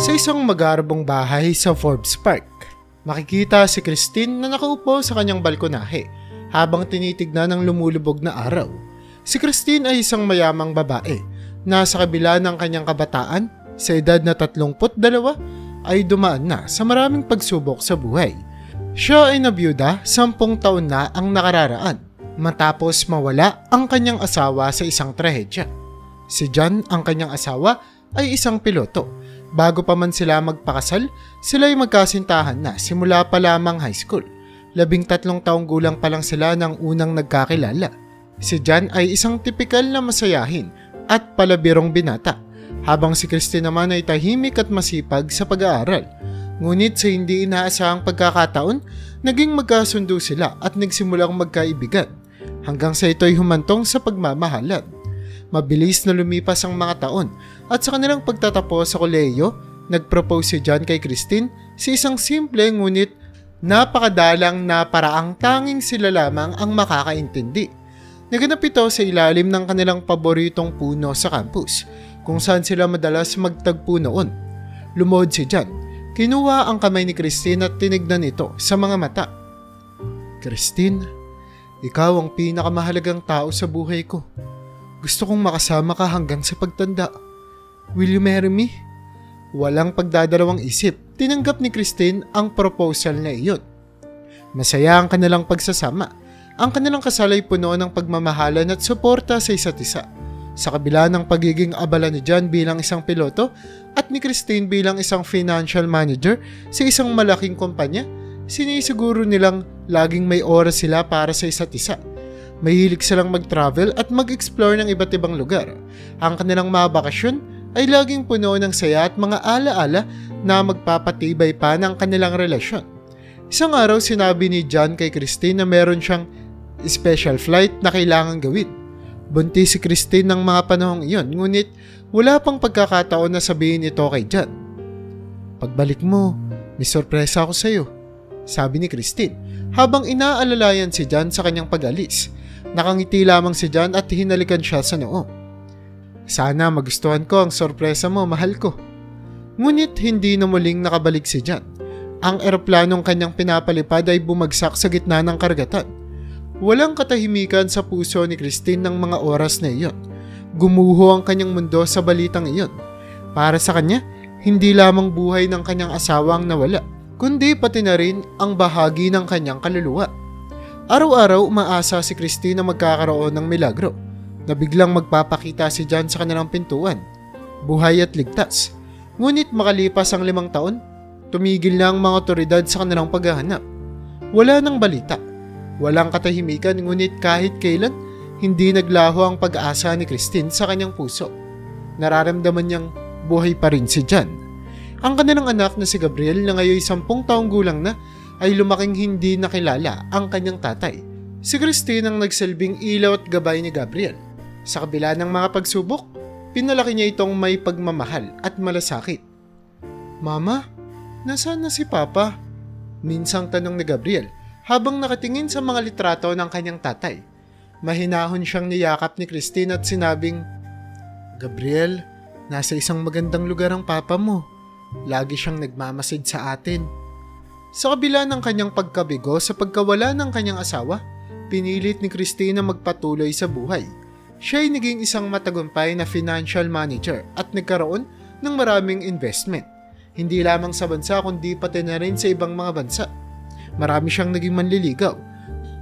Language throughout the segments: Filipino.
Sa isang magarbong bahay sa Forbes Park, makikita si Christine na nakaupo sa kanyang balkonahe habang tinitignan ng lumulubog na araw. Si Christine ay isang mayamang babae na sa kabila ng kanyang kabataan, sa edad na 32 ay dumaan na sa maraming pagsubok sa buhay. Siya ay nabiyuda 10 taon na ang nakararaan matapos mawala ang kanyang asawa sa isang trahedya. Si John, ang kanyang asawa, ay isang piloto. Bago pa man sila magpakasal, sila ay magkasintahan na simula pa lamang high school. 13 taong gulang pa lang sila nang unang nagkakilala. Si John ay isang tipikal na masayahin at palabirong binata, habang si Christine naman ay tahimik at masipag sa pag-aaral. Ngunit sa hindi inaasahang pagkakataon, naging magkasundo sila at nagsimulang magkaibigan, hanggang sa ito'y humantong sa pagmamahalan. Mabilis na lumipas ang mga taon at sa kanilang pagtatapos sa kolehiyo, nag-propose si John kay Christine sa isang simple ngunit napakadalang na paraang tanging sila lamang ang makakaintindi. Naganap ito sa ilalim ng kanilang paboritong puno sa campus, kung saan sila madalas magtagpo noon. Lumuhod si John, kinuha ang kamay ni Christine at tinignan ito sa mga mata. "Christine, ikaw ang pinakamahalagang tao sa buhay ko. Gusto kong makasama ka hanggang sa pagtanda. Will you marry me?" Walang pagdadalawang isip, tinanggap ni Christine ang proposal na iyon. Masaya ang kanilang pagsasama. Ang kanilang kasal ay puno ng pagmamahalan at suporta sa isa't isa. Sa kabila ng pagiging abala ni John bilang isang piloto at ni Christine bilang isang financial manager sa isang malaking kumpanya, sinisiguro nilang laging may oras sila para sa isa't isa. Mahilig silang mag-travel at mag-explore ng iba't ibang lugar. Ang kanilang mga bakasyon ay laging puno ng saya at mga alaala na magpapatibay pa ng kanilang relasyon. Isang araw sinabi ni John kay Christine na meron siyang special flight na kailangan gawin. Buntis si Christine ng mga panahong iyon, ngunit wala pang pagkakataon na sabihin ito kay John. "Pagbalik mo, may sorpresa ako sa iyo," sabi ni Christine habang inaalalayan si John sa kanyang pag-alis. Nakangiti lamang si John at hinalikan siya sa noo. "Sana magustuhan ko ang sorpresa mo, mahal ko." Ngunit hindi na muling nakabalik si John. Ang eroplanong kanyang pinapalipad ay bumagsak sa gitna ng karagatan. Walang katahimikan sa puso ni Christine ng mga oras na iyon. Gumuho ang kanyang mundo sa balitang iyon. Para sa kanya, hindi lamang buhay ng kanyang asawa ang nawala, kundi pati na rin ang bahagi ng kanyang kaluluwa. Araw-araw umaasa si Christine na magkakaroon ng milagro, na biglang magpapakita si John sa kanilang pintuan, buhay at ligtas. Ngunit makalipas ang 5 taon, tumigil na ang mga otoridad sa kanilang paghahanap. Wala nang balita. Walang katahimikan, ngunit kahit kailan, hindi naglaho ang pag-asa ni Christine sa kanyang puso. Nararamdaman niyang buhay pa rin si John. Ang kanilang anak na si Gabriel na ngayon 10 taong gulang na ay lumaking hindi nakilala ang kanyang tatay. Si Christine ang nagsilbing ilaw at gabay ni Gabriel. Sa kabila ng mga pagsubok, pinalaki niya itong may pagmamahal at malasakit. "Mama, nasaan na si Papa?" minsang tanong ni Gabriel habang nakatingin sa mga litrato ng kanyang tatay. Mahinahon siyang niyakap ni Christine at sinabing, "Gabriel, nasa isang magandang lugar ang papa mo. Lagi siyang nagmamasid sa atin." Sa kabila ng kanyang pagkabigo sa pagkawala ng kanyang asawa, pinilit ni Christine na magpatuloy sa buhay. Siya ay naging isang matagumpay na financial manager at nagkaroon ng maraming investment. Hindi lamang sa bansa kundi pati na rin sa ibang mga bansa. Marami siyang naging manliligaw.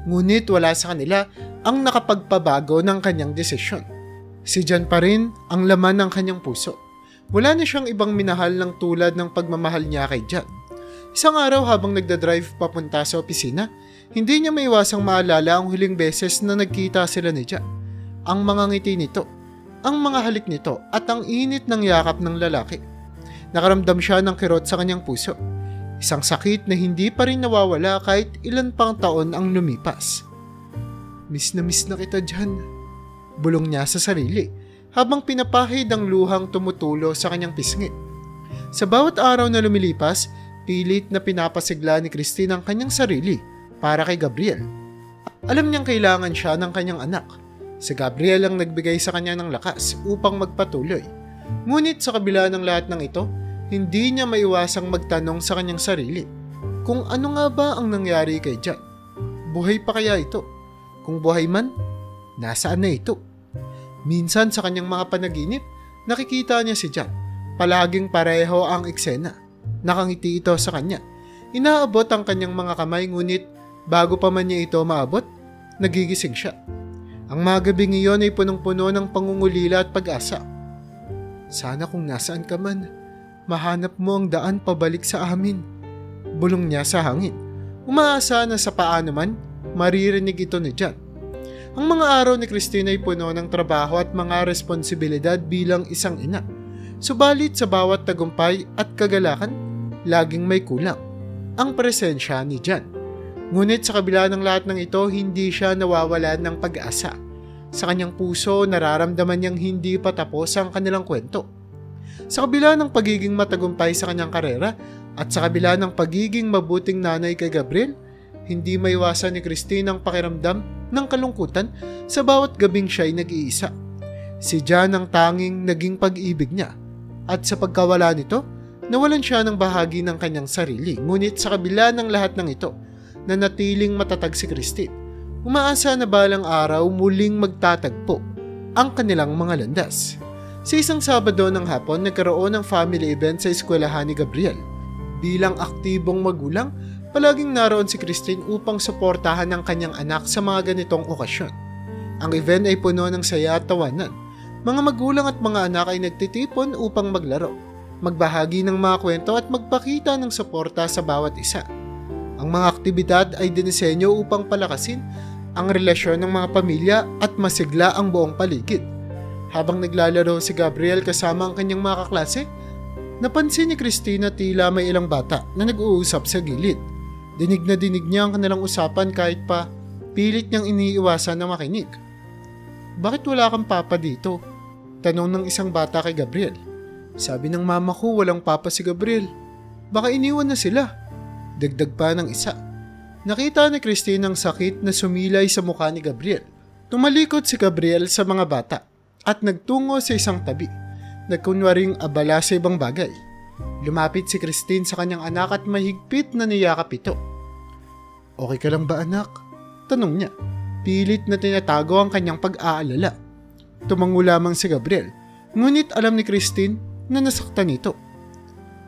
Ngunit wala sa kanila ang nakapagpabago ng kanyang desisyon. Si John pa rin ang laman ng kanyang puso. Wala na siyang ibang minahal ng tulad ng pagmamahal niya kay John. Isang araw habang nagdadrive papunta sa opisina, hindi niya maiwasang maalala ang huling beses na nagkita sila ni John. Ang mga ngiti nito, ang mga halik nito at ang init ng yakap ng lalaki. Nakaramdam siya ng kirot sa kanyang puso. Isang sakit na hindi pa rin nawawala kahit ilan pang taon ang lumipas. Miss na kita, John," bulong niya sa sarili habang pinapahid ang luhang tumutulo sa kanyang pisngi. Sa bawat araw na lumilipas, pilit na pinapasigla ni Christine ang kanyang sarili para kay Gabriel. Alam niyang kailangan siya ng kanyang anak. Si Gabriel ang nagbigay sa kanya ng lakas upang magpatuloy. Ngunit sa kabila ng lahat ng ito, hindi niya maiwasang magtanong sa kanyang sarili kung ano nga ba ang nangyari kay John. Buhay pa kaya ito? Kung buhay man, nasaan na ito? Minsan sa kanyang mga panaginip, nakikita niya si John. Palaging pareho ang eksena. Nakangiti ito sa kanya. Inaabot ang kanyang mga kamay, ngunit bago pa man niya ito maabot, nagigising siya. Ang mga gabing iyon ay punong-puno ng pangungulila at pag-asa. Sana kung nasaan ka man, mahanap mo ang daan pabalik sa amin. Bulong niya sa hangin. Umaasa na sa paano man, maririnig ito ni John. Ang mga araw ni Christine ay puno ng trabaho at mga responsibilidad bilang isang ina. Subalit sa bawat tagumpay at kagalakan, laging may kulang ang presensya ni John. Ngunit sa kabila ng lahat ng ito, hindi siya nawawalan ng pag-asa. Sa kanyang puso, nararamdaman niyang hindi pa tapos ang kanilang kwento. Sa kabila ng pagiging matagumpay sa kanyang karera at sa kabila ng pagiging mabuting nanay kay Gabriel, hindi maiwasan ni Christine ang pakiramdam ng kalungkutan sa bawat gabing siya'y nag-iisa. Si John ang tanging naging pag-ibig niya at sa pagkawala nito, nawalan siya ng bahagi ng kanyang sarili. Ngunit sa kabila ng lahat ng ito, nanatiling matatag si Christine. Umaasa na balang araw muling magtatagpo ang kanilang mga landas. Sa isang Sabado ng hapon, nagkaroon ng family event sa eskwelahan ni Gabriel. Bilang aktibong magulang, palaging naroon si Christine upang suportahan ang kanyang anak sa mga ganitong okasyon. Ang event ay puno ng saya at tawanan. Mga magulang at mga anak ay nagtitipon upang maglaro, magbahagi ng mga kwento at magpakita ng suporta sa bawat isa. Ang mga aktibidad ay dinisenyo upang palakasin ang relasyon ng mga pamilya at masigla ang buong paligid. Habang naglalaro si Gabriel kasama ang kanyang mga kaklase, napansin ni Christina tila may ilang bata na nag-uusap sa gilid. Dinig na dinig niya ang kanilang usapan kahit pa pilit niyang iniiwasan na makinig. Bakit wala kang papa dito? Tanong ng isang bata kay Gabriel. Sabi ng mama ko walang papa si Gabriel. Baka iniwan na sila. Dagdag pa ng isa. Nakita ni Christine ang sakit na sumilay sa mukha ni Gabriel. Tumalikod si Gabriel sa mga bata at nagtungo sa isang tabi. Nagkunwaring abala sa ibang bagay. Lumapit si Christine sa kanyang anak at mahigpit na niyakap ito. Okay ka lang ba anak? Tanong niya. Pilit na tinatago ang kanyang pag-aalala. Tumango lamang si Gabriel. Ngunit alam ni Christine na nasaktan ito.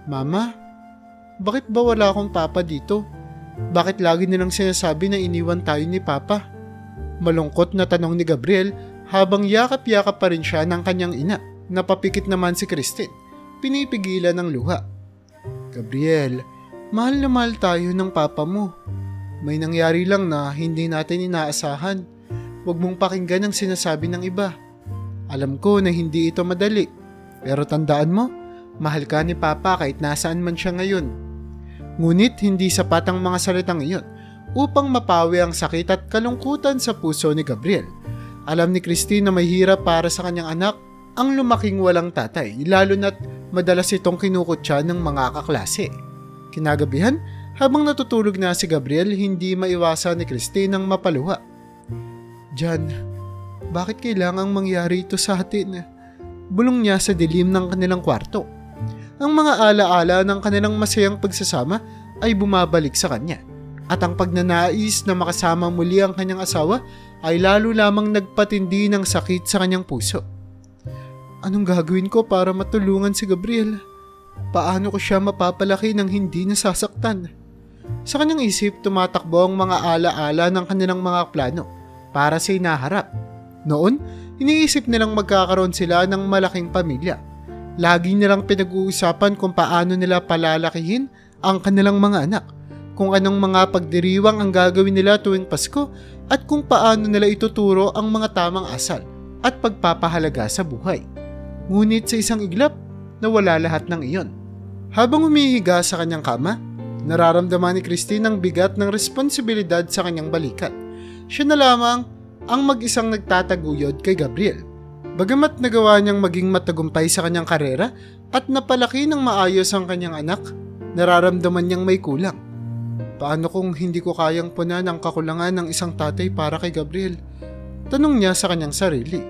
Mama, bakit ba wala akong papa dito? Bakit lagi nilang sinasabi na iniwan tayo ni papa? Malungkot na tanong ni Gabriel habang yakap-yakap pa rin siya ng kanyang ina. Napapikit naman si Christine. Pinipigilan ng luha. Gabriel, mahal na mahal tayo ng papa mo. May nangyari lang na hindi natin inaasahan. Huwag mong pakinggan ang sinasabi ng iba. Alam ko na hindi ito madali. Pero tandaan mo, mahal ka ni papa kahit nasaan man siya ngayon. Ngunit hindi sapat ang mga salitang iyon upang mapawi ang sakit at kalungkutan sa puso ni Gabriel. Alam ni Christine na may hirap para sa kanyang anak ang lumaking walang tatay, lalo na't madalas itong kinukutya ng mga kaklase. Kinagabihan, habang natutulog na si Gabriel, hindi maiwasan ni Christine ang mapaluha. John, bakit kailangang mangyari ito sa atin? Bulong niya sa dilim ng kanilang kwarto. Ang mga alaala ng kanilang masayang pagsasama ay bumabalik sa kanya. At ang pagnanais na makasama muli ang kanyang asawa ay lalo lamang nagpatindi ng sakit sa kanyang puso. Anong gagawin ko para matulungan si Gabriel? Paano ko siya mapapalaki nang hindi nasasaktan? Sa kanyang isip, tumatakbo ang mga alaala ng kanilang mga plano para sa inaharap. Noon, iniisip nilang magkakaroon sila ng malaking pamilya. Lagi nilang pinag-uusapan kung paano nila palalakihin ang kanilang mga anak, kung anong mga pagdiriwang ang gagawin nila tuwing Pasko at kung paano nila ituturo ang mga tamang asal at pagpapahalaga sa buhay. Ngunit sa isang iglap, nawala lahat ng iyon. Habang humihiga sa kanyang kama, nararamdaman ni Christine ang bigat ng responsibilidad sa kanyang balikat. Siya na lamang ang mag-isang nagtataguyod kay Gabriel. Bagamat nagawa niyang maging matagumpay sa kanyang karera at napalaki ng maayos ang kanyang anak, nararamdaman niyang may kulang. Paano kung hindi ko kayang punan ang kakulangan ng isang tatay para kay Gabriel? Tanong niya sa kanyang sarili.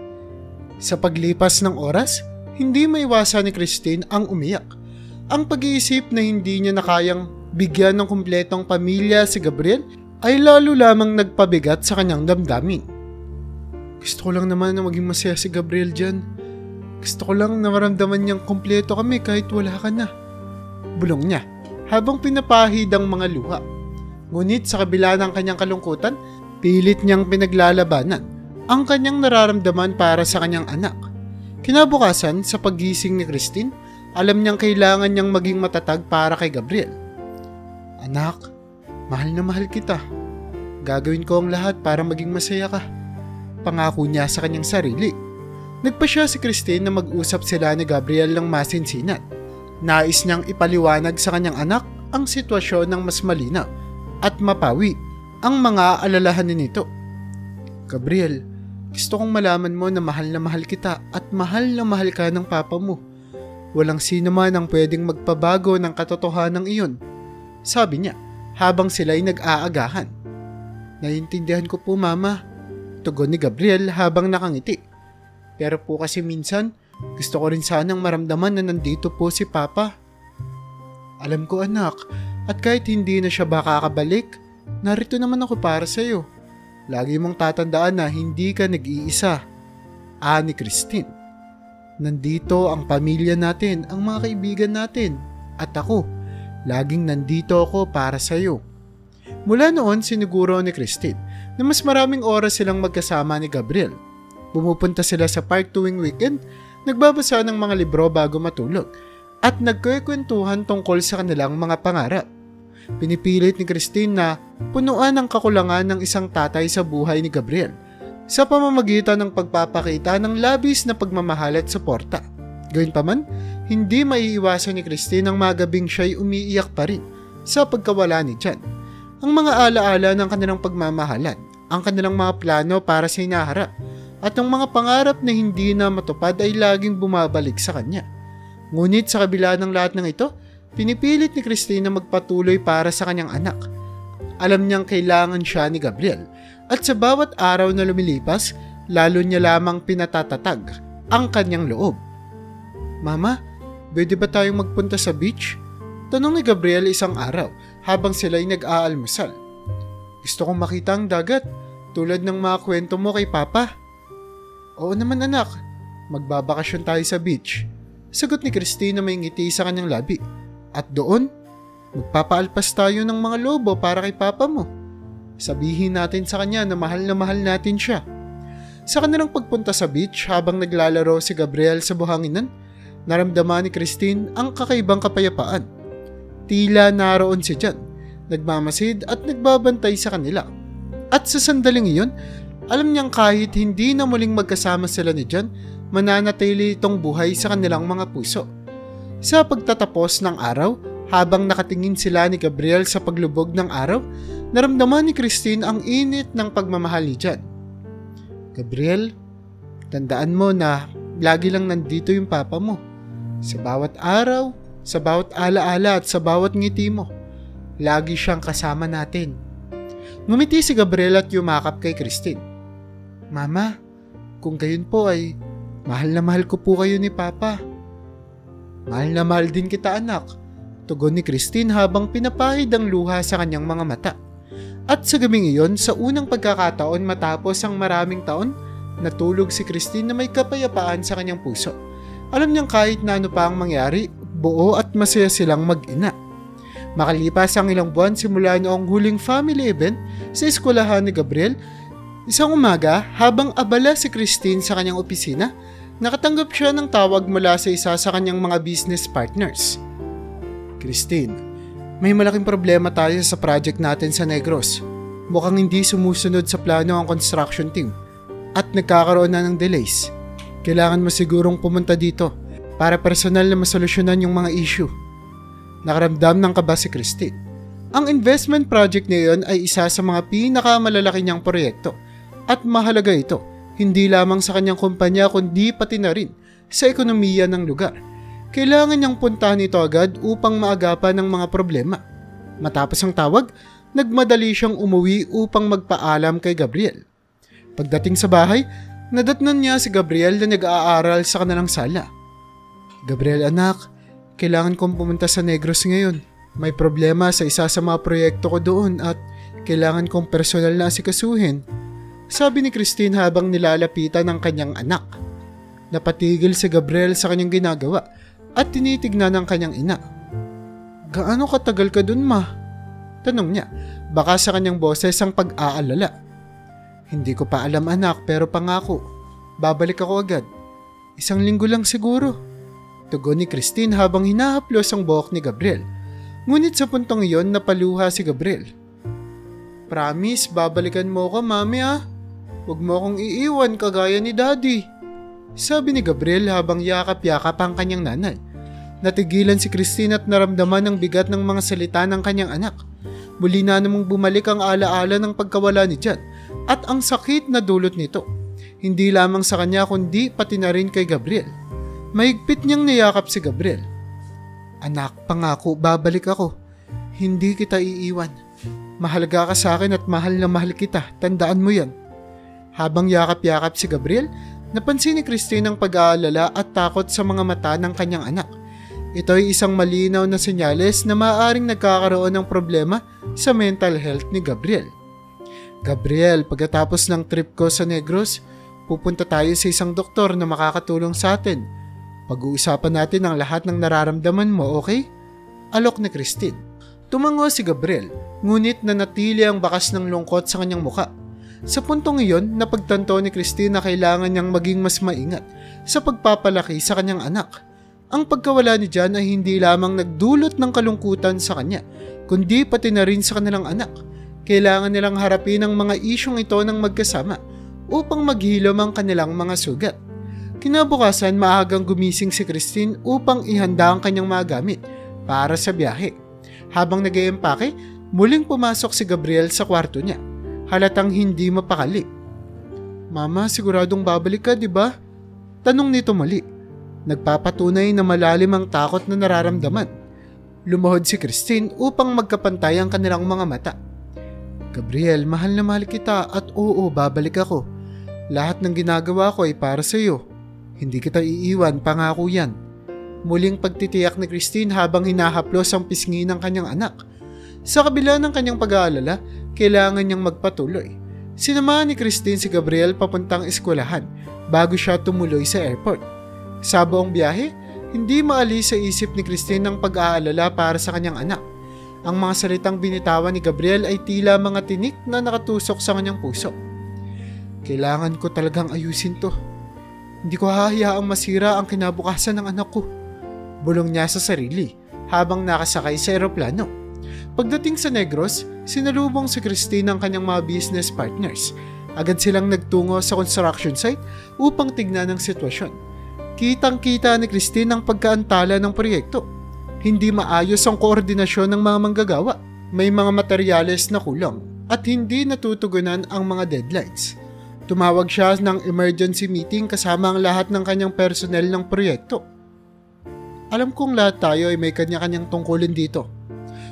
Sa paglipas ng oras, hindi maiwasan ni Christine ang umiyak. Ang pag-iisip na hindi niya na kayang bigyan ng kumpletong pamilya si Gabriel ay lalo lamang nagpabigat sa kanyang damdamin. Gusto ko lang naman na maging masaya si Gabriel dyan. Gusto ko lang na maramdaman niyang kumpleto kami kahit wala ka na. Bulong niya habang pinapahid ang mga luha. Ngunit sa kabila ng kanyang kalungkutan, pilit niyang pinaglalabanan ang kanyang nararamdaman para sa kanyang anak. Kinabukasan, sa paggising ni Christine, alam niyang kailangan niyang maging matatag para kay Gabriel. Anak, mahal na mahal kita. Gagawin ko ang lahat para maging masaya ka. Pangako niya sa kanyang sarili. Nagpasya si Christine na mag-usap sila ni Gabriel ng masinsinan. Nais niyang ipaliwanag sa kanyang anak ang sitwasyon ng mas malinaw at mapawi ang mga alalahanin nito. Gabriel, gusto kong malaman mo na mahal kita at mahal na mahal ka ng papa mo. Walang sino man ang pwedeng magpabago ng katotohanan iyon, sabi niya habang sila'y nag-aagahan. Naiintindihan ko po, Mama, tugon ni Gabriel habang nakangiti. Pero po kasi minsan, gusto ko rin sanang maramdaman na nandito po si Papa. Alam ko, anak, at kahit hindi na siya baka kakabalik, narito naman ako para sa iyo. Lagi mong tatandaan na hindi ka nag-iisa. Ni Christine. Nandito ang pamilya natin, ang mga kaibigan natin, at ako. Laging nandito ako para sa iyo. Mula noon, siniguro ni Christine na mas maraming oras silang magkasama ni Gabriel. Pumupunta sila sa park tuwing weekend, nagbabasa ng mga libro bago matulog, at nagkukwentuhan tungkol sa kanilang mga pangarap. Pinipilit ni Christine na punuan ang kakulangan ng isang tatay sa buhay ni Gabriel sa pamamagitan ng pagpapakita ng labis na pagmamahal at suporta. Gayunpaman, hindi maiiwasan ni Christine ang magabing siya'y umiiyak pa rin sa pagkawala ni John. Ang mga alaala ng kanilang pagmamahalan, ang kanilang mga plano para sa hinaharap, at ang mga pangarap na hindi na matupad ay laging bumabalik sa kanya. Ngunit sa kabila ng lahat ng ito, pinipilit ni Christine na magpatuloy para sa kanyang anak. Alam niyang kailangan siya ni Gabriel, at sa bawat araw na lumilipas, lalo niya lamang pinatatatag ang kanyang loob. Mama, pwede ba tayong magpunta sa beach? Tanong ni Gabriel isang araw habang sila'y nag-aalmusal. Gusto kong makita ang dagat, tulad ng mga kwento mo kay Papa. Oo naman, anak, magbabakasyon tayo sa beach. Sagot ni Christine na may ngiti sa kanyang labi. At doon, magpapaalpas tayo ng mga lobo para kay Papa mo. Sabihin natin sa kanya na mahal natin siya. Sa kanilang pagpunta sa beach habang naglalaro si Gabriel sa buhanginan, naramdaman ni Christine ang kakaibang kapayapaan. Tila naroon si John, nagmamasid at nagbabantay sa kanila. At sa sandaling iyon, alam niyang kahit hindi na muling magkasama sila ni John, mananatili itong buhay sa kanilang mga puso. Sa pagtatapos ng araw, habang nakatingin sila ni Gabriel sa paglubog ng araw, naramdaman ni Christine ang init ng pagmamahal ni John. Gabriel, tandaan mo na lagi lang nandito yung Papa mo. Sa bawat araw, sa bawat alaala at sa bawat ngiti mo, lagi siyang kasama natin. Ngumiti si Gabriel at yumakap kay Christine. Mama, kung gayon po ay mahal na mahal ko po kayo ni Papa. Mahal na mahal din kita, anak, tugon ni Christine habang pinapahid ang luha sa kanyang mga mata. At sa gabing iyon, sa unang pagkakataon matapos ang maraming taon, natulog si Christine na may kapayapaan sa kanyang puso. Alam niyang kahit na ano pa ang mangyari, buo at masaya silang mag-ina. Makalipas ang ilang buwan simula noong huling family event sa eskwelahan ni Gabriel, isang umaga habang abala si Christine sa kanyang opisina, nakatanggap siya ng tawag mula sa isa sa kanyang mga business partners. Christine, may malaking problema tayo sa project natin sa Negros. Mukhang hindi sumusunod sa plano ang construction team at nagkakaroon na ng delays. Kailangan mo sigurong pumunta dito para personal na masolusyonan yung mga issue. Nakaramdam ng kaba si Christine. Ang investment project na iyon ay isa sa mga pinakamalalaki niyang proyekto at mahalaga ito hindi lamang sa kanyang kumpanya kundi pati na rin sa ekonomiya ng lugar. Kailangan niyang puntahan ito agad upang maagapan ng mga problema. Matapos ang tawag, nagmadali siyang umuwi upang magpaalam kay Gabriel. Pagdating sa bahay, nadatnan niya si Gabriel na nag-aaral sa kanilang sala. Gabriel, anak, kailangan kong pumunta sa Negros ngayon. May problema sa isa sa mga proyekto ko doon at kailangan kong personal na asikasuhin, sabi ni Christine habang nilalapitan ng kanyang anak. Napatigil si Gabriel sa kanyang ginagawa at tinitignan ng kanyang ina. Gaano katagal ka dun, ma? Tanong niya, baka sa kanyang boses ang pag-aalala. Hindi ko pa alam, anak, pero pangako, babalik ako agad. 1 linggo lang siguro, tugon ni Christine habang hinahaplos ang buhok ni Gabriel. Ngunit sa puntong iyon napaluha si Gabriel. Promise, babalikan mo ko, mami, ah. Huwag mo akong iiwan kagaya ni daddy, sabi ni Gabriel habang yakap-yakap ang kanyang nanay. Natigilan si Christine at naramdaman ang bigat ng mga salita ng kanyang anak. Muli na namang bumalik ang alaala ng pagkawala ni John at ang sakit na dulot nito. Hindi lamang sa kanya kundi pati na rin kay Gabriel. Mahigpit niyang niyakap si Gabriel. Anak, pangako, babalik ako. Hindi kita iiwan. Mahalaga ka sa akin at mahal na mahal kita. Tandaan mo yan. Habang yakap-yakap si Gabriel, napansin ni Christine ang pag-aalala at takot sa mga mata ng kanyang anak. Ito ay isang malinaw na senyales na maaaring nagkakaroon ng problema sa mental health ni Gabriel. Gabriel, pagkatapos ng trip ko sa Negros, pupunta tayo sa isang doktor na makakatulong sa atin. Pag-uusapan natin ang lahat ng nararamdaman mo, okay? Alok ni Christine. Tumango si Gabriel, ngunit nanatili ang bakas ng lungkot sa kanyang muka. Sa puntong iyon, napagtanto ni Christine na kailangan niyang maging mas maingat sa pagpapalaki sa kanyang anak. Ang pagkawala ni John ay hindi lamang nagdulot ng kalungkutan sa kanya, kundi pati na rin sa kanilang anak. Kailangan nilang harapin ang mga isyong ito ng magkasama upang maghilom ang kanilang mga sugat. Kinabukasan, maagang gumising si Christine upang ihanda ang kanyang mga gamit para sa biyahe. Habang nag-iempake, muling pumasok si Gabriel sa kwarto niya. Halatang hindi mapakali. Mama, siguradong babalik ka, di ba? Tanong nito muli. Nagpapatunay na malalim ang takot na nararamdaman. Lumuhod si Christine upang magkapantay ang kanilang mga mata. Gabriel, mahal na mahal kita at oo, babalik ako. Lahat ng ginagawa ko ay para sa iyo. Hindi kita iiwan, pangako yan. Muling pagtitiyak ni Christine habang hinahaplos ang pisngi ng kanyang anak. Sa kabila ng kanyang pag-aalala, kailangan niyang magpatuloy. Sinamahan ni Christine si Gabriel papuntang eskwelahan bago siya tumuloy sa airport. Sa buong biyahe, hindi maalis sa isip ni Christine ang pag-aalala para sa kanyang anak. Ang mga salitang binitawan ni Gabriel ay tila mga tinik na nakatusok sa kanyang puso. Kailangan ko talagang ayusin to. Hindi ko hahayaang masira ang kinabukasan ng anak ko. Bulong niya sa sarili habang nakasakay sa eroplano. Pagdating sa Negros, sinalubong si Christine ang kanyang mga business partners. Agad silang nagtungo sa construction site upang tignan ang sitwasyon. Kitang-kita ni Christine ang pagkaantala ng proyekto. Hindi maayos ang koordinasyon ng mga manggagawa. May mga materyales na kulang at hindi natutugunan ang mga deadlines. Tumawag siya ng emergency meeting kasama ang lahat ng kanyang personnel ng proyekto. Alam kong lahat tayo ay may kanya-kanyang tungkulin dito.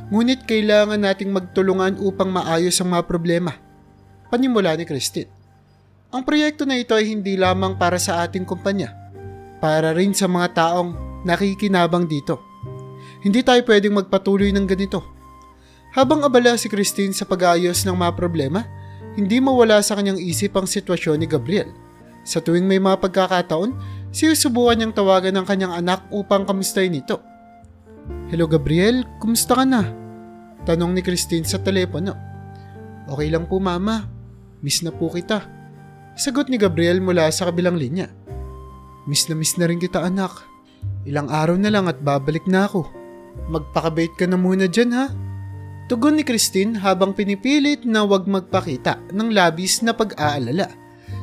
Ngunit kailangan nating magtulungan upang maayos ang mga problema. Panimula ni Christine. Ang proyekto na ito ay hindi lamang para sa ating kumpanya. Para rin sa mga taong nakikinabang dito. Hindi tayo pwedeng magpatuloy ng ganito. Habang abala si Christine sa pag-aayos ng mga problema, hindi mawala sa kanyang isip ang sitwasyon ni Gabriel. Sa tuwing may mga pagkakataon, sinusubukan niyang tawagan ng kanyang anak upang kamustahin ito. Hello Gabriel, kumusta ka na? Tanong ni Christine sa telepono. Okay lang po mama, miss na po kita. Sagot ni Gabriel mula sa kabilang linya. Miss na rin kita anak. Ilang araw na lang at babalik na ako. Magpakabait ka na muna dyan ha. Tugon ni Christine habang pinipilit na huwag magpakita ng labis na pag-aalala.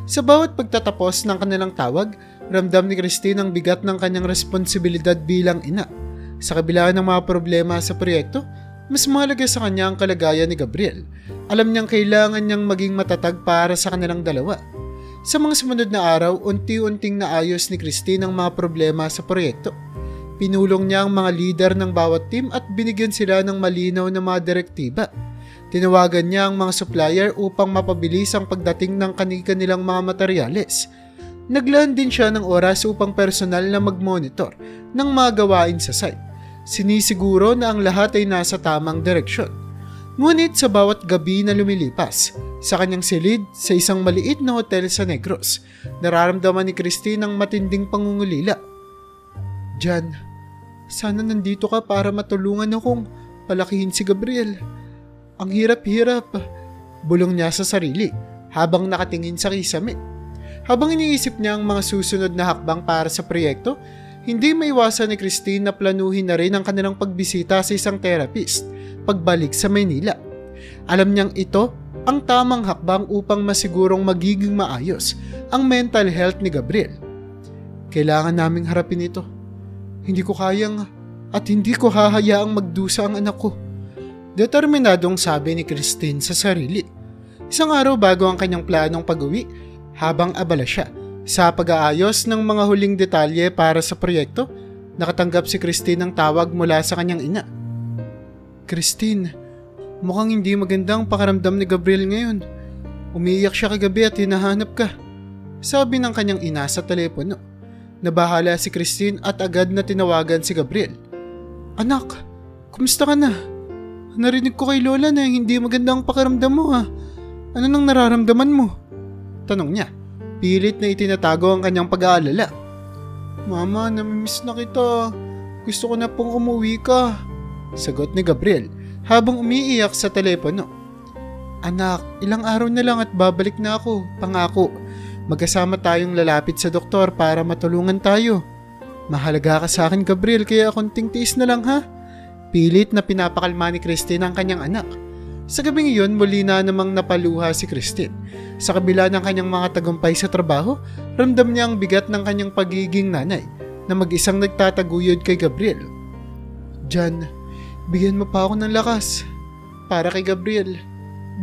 Sa bawat pagtatapos ng kanilang tawag, ramdam ni Christine ang bigat ng kanyang responsibilidad bilang ina. Sa kabila ng mga problema sa proyekto, mas mahalaga sa kanya ang kalagayan ni Gabriel. Alam niyang kailangan niyang maging matatag para sa kanilang dalawa. Sa mga sumunod na araw, unti-unting naayos ni Christine ang mga problema sa proyekto. Pinulong niya ang mga leader ng bawat team at binigyan sila ng malinaw na mga direktiba. Tinawagan niya ang mga supplier upang mapabilis ang pagdating ng kanilang mga materyales. Naglaan din siya ng oras upang personal na mag-monitor ng mga gawain sa site. Sinisiguro na ang lahat ay nasa tamang direksyon. Ngunit sa bawat gabi na lumilipas, sa kanyang silid sa isang maliit na hotel sa Negros, nararamdaman ni Christine ang matinding pangungulila. Jan, sana nandito ka para matulungan akong palakihin si Gabriel. Ang hirap-hirap, bulong niya sa sarili habang nakatingin sa kisame. Habang iniisip niya ang mga susunod na hakbang para sa proyekto, hindi maiwasan ni Christine na planuhin na rin ang kanilang pagbisita sa isang therapist pagbalik sa Maynila. Alam niyang ito ang tamang hakbang upang masigurong magiging maayos ang mental health ni Gabriel. Kailangan naming harapin ito. Hindi ko kayang at hindi ko hahayaang magdusa ang anak ko. Determinadong sabi ni Christine sa sarili. Isang araw bago ang kanyang planong pag-uwi, habang abala siya sa pag-aayos ng mga huling detalye para sa proyekto, nakatanggap si Christine ng tawag mula sa kanyang ina. Christine, mukhang hindi magandang pakiramdam ni Gabriel ngayon. Umiiyak siya kagabi at hinahanap ka, sabi ng kanyang ina sa telepono. Nabahala si Christine at agad na tinawagan si Gabriel. Anak, kumusta ka na? Narinig ko kay Lola na hindi magandang pakiramdam mo ha. Ano nang nararamdaman mo? Tanong niya. Pilit na itinatago ang kanyang pag-aalala. Mama, namimiss na kita. Gusto ko na pong umuwi ka, sagot ni Gabriel habang umiiyak sa telepono. Anak, ilang araw na lang at babalik na ako, pangako. Magkasama tayong lalapit sa doktor para matulungan tayo. Mahalaga ka sa akin, Gabriel, kaya konting tiis na lang ha. Pilit na pinapakalma ni Christine ang kanyang anak. Sa gabing iyon, muli na namang napaluha si Christine. Sa kabila ng kanyang mga tagumpay sa trabaho, ramdam niya ang bigat ng kanyang pagiging nanay na mag-isang nagtataguyod kay Gabriel. Jan, bigyan mo pa ako ng lakas para kay Gabriel.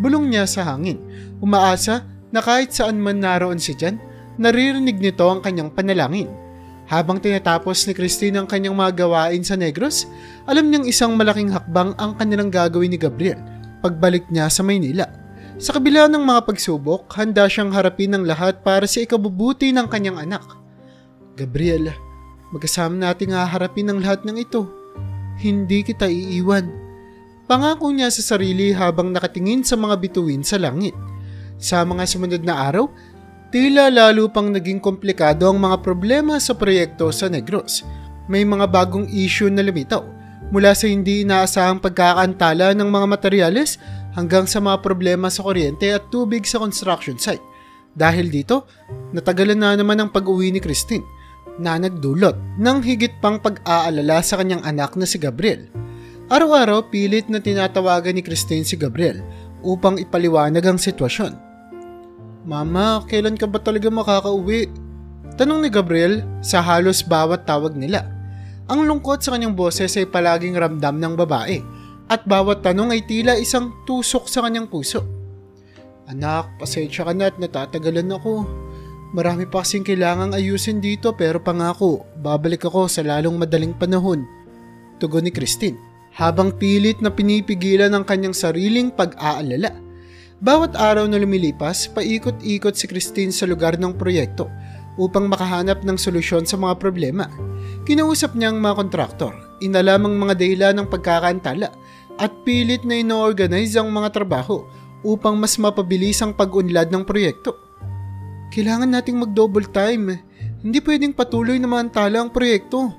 Bulong niya sa hangin, umaasa na kahit saan man naroon si Jan, naririnig nito ang kanyang panalangin. Habang tinatapos ni Christine ang kanyang mga gawain sa Negros, alam niyang isang malaking hakbang ang kanilang gagawin ni Gabriel pagbalik niya sa Maynila. Sa kabila ng mga pagsubok, handa siyang harapin ang lahat para sa ikabubuti ng kanyang anak. Gabriel, magkasama nating haharapin ang lahat ng ito. Hindi kita iiwan. Pangako niya sa sarili habang nakatingin sa mga bituin sa langit. Sa mga sumunod na araw, tila lalo pang naging komplikado ang mga problema sa proyekto sa Negros. May mga bagong issue na lumitaw, mula sa hindi inaasahang pagkakaantala ng mga materyales hanggang sa mga problema sa kuryente at tubig sa construction site. Dahil dito, natagalan na naman ang pag-uwi ni Christine na nagdulot ng higit pang pag-aalala sa kanyang anak na si Gabriel. Araw-araw pilit na tinatawagan ni Christine si Gabriel upang ipaliwanag ang sitwasyon. Mama, kailan ka ba talaga makakauwi? Tanong ni Gabriel sa halos bawat tawag nila. Ang lungkot sa kanyang boses ay palaging ramdam ng babae at bawat tanong ay tila isang tusok sa kanyang puso. Anak, pasensya ka na at natatagalan ako. Marami pa kasing kailangang ayusin dito pero pangako, babalik ako sa lalong madaling panahon. Tugon ni Christine habang pilit na pinipigilan ang kanyang sariling pag-aalala. Bawat araw na lumilipas, paikot-ikot si Christine sa lugar ng proyekto upang makahanap ng solusyon sa mga problema. Kinausap niya ang mga kontraktor, inalam ang mga dahilan ng pagkakaantala at pilit na ino-organize ang mga trabaho upang mas mapabilis ang pag-unlad ng proyekto. Kailangan nating mag-double time. Hindi pwedeng patuloy na maantala ang proyekto.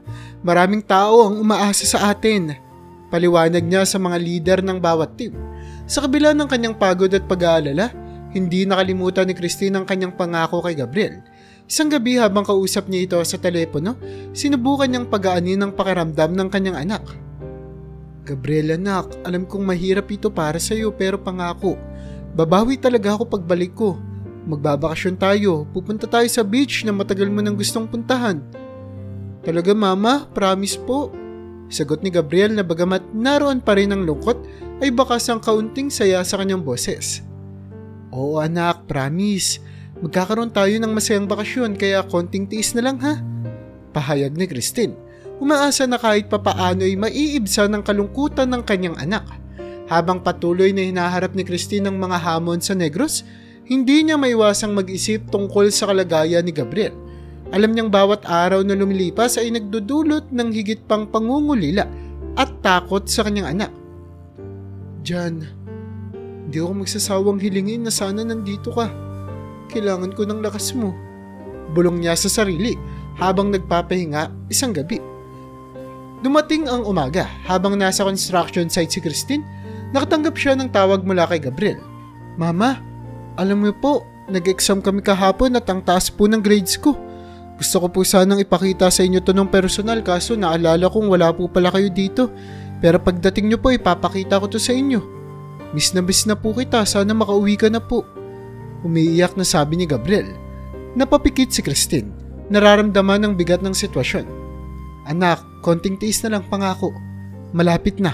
Maraming tao ang umaasa sa atin. Paliwanag niya sa mga leader ng bawat team. Sa kabila ng kanyang pagod at pag-aalala, hindi nakalimutan ni Christine ang kanyang pangako kay Gabriel. Isang gabi habang kausap niya ito sa telepono, sinubukan niyang pagaanin ang pakiramdam ng kanyang anak. Gabriel anak, alam kong mahirap ito para sa iyo pero pangako, babawi talaga ako pagbalik ko. Magbabakasyon tayo, pupunta tayo sa beach na matagal mo nang gustong puntahan. Talaga mama, promise po. Sagot ni Gabriel na bagamat naroon pa rin ang lungkot ay bakas ang kaunting saya sa kanyang boses. Oo anak, promise. Magkakaroon tayo ng masayang bakasyon kaya konting tiis na lang ha. Pahayag ni Christine. Umaasa na kahit papaano ay maiibsan ng kalungkutan ng kanyang anak. Habang patuloy na hinaharap ni Christine ang mga hamon sa Negros, hindi niya maiwasang mag-isip tungkol sa kalagayan ni Gabriel. Alam niyang bawat araw na lumilipas ay nagdudulot ng higit pang pangungulila at takot sa kanyang anak. Jan, hindi ako magsasawang hilingin na sana nandito ka. Kailangan ko ng lakas mo. Bulong niya sa sarili habang nagpapahinga isang gabi. Dumating ang umaga habang nasa construction site si Christine, nakatanggap siya ng tawag mula kay Gabriel. Mama, alam mo po, nag-exam kami kahapon at ang taas po ng grades ko. Gusto ko po sanang ipakita sa inyo to ng personal kaso naalala kong wala po pala kayo dito. Pero pagdating nyo po ipapakita ko to sa inyo. Miss na po kita, sana makauwi ka na po. Umiiyak na sabi ni Gabriel. Napapikit si Christine, nararamdaman ng bigat ng sitwasyon. Anak, konting tiis na lang pangako. Malapit na.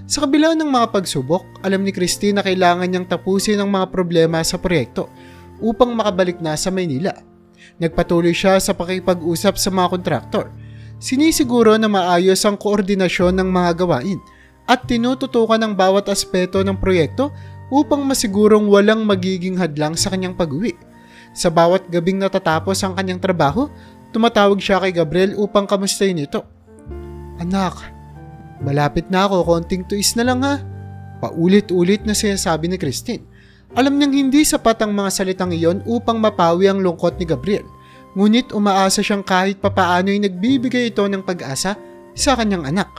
Sa kabila ng mga pagsubok, alam ni Christine na kailangan niyang tapusin ang mga problema sa proyekto upang makabalik na sa Maynila. Nagpatuloy siya sa pakipag-usap sa mga kontraktor. Sinisiguro na maayos ang koordinasyon ng mga gawain at tinututukan ang bawat aspeto ng proyekto upang masigurong walang magiging hadlang sa kanyang pag-uwi. Sa bawat gabing natatapos ang kanyang trabaho, tumatawag siya kay Gabriel upang kamustahin ito. Anak, malapit na ako, konting tuis na lang ha. Paulit-ulit na sinasabi ni Christine. Alam niyang hindi sapat ang mga salitang iyon upang mapawi ang lungkot ni Gabriel. Ngunit umaasa siyang kahit papaano ay nagbibigay ito ng pag-asa sa kanyang anak.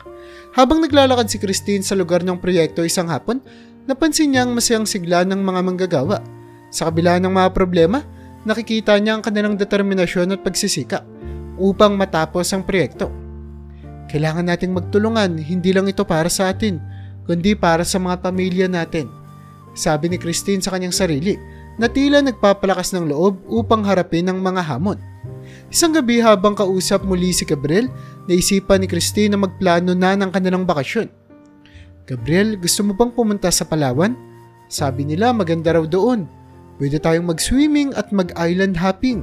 Habang naglalakad si Christine sa lugar ng proyekto isang hapon, napansin niya ang masayang sigla ng mga manggagawa. Sa kabila ng mga problema, nakikita niya ang kanilang determinasyon at pagsisikap upang matapos ang proyekto. Kailangan nating magtulungan, hindi lang ito para sa atin, kundi para sa mga pamilya natin. Sabi ni Christine sa kanyang sarili na tila nagpapalakas ng loob upang harapin ang mga hamon. Isang gabi habang kausap muli si Gabriel, naisipan ni Christine na magplano na ng kanilang bakasyon. Gabriel, gusto mo bang pumunta sa Palawan? Sabi nila maganda raw doon. Pwede tayong mag-swimming at mag-island hopping.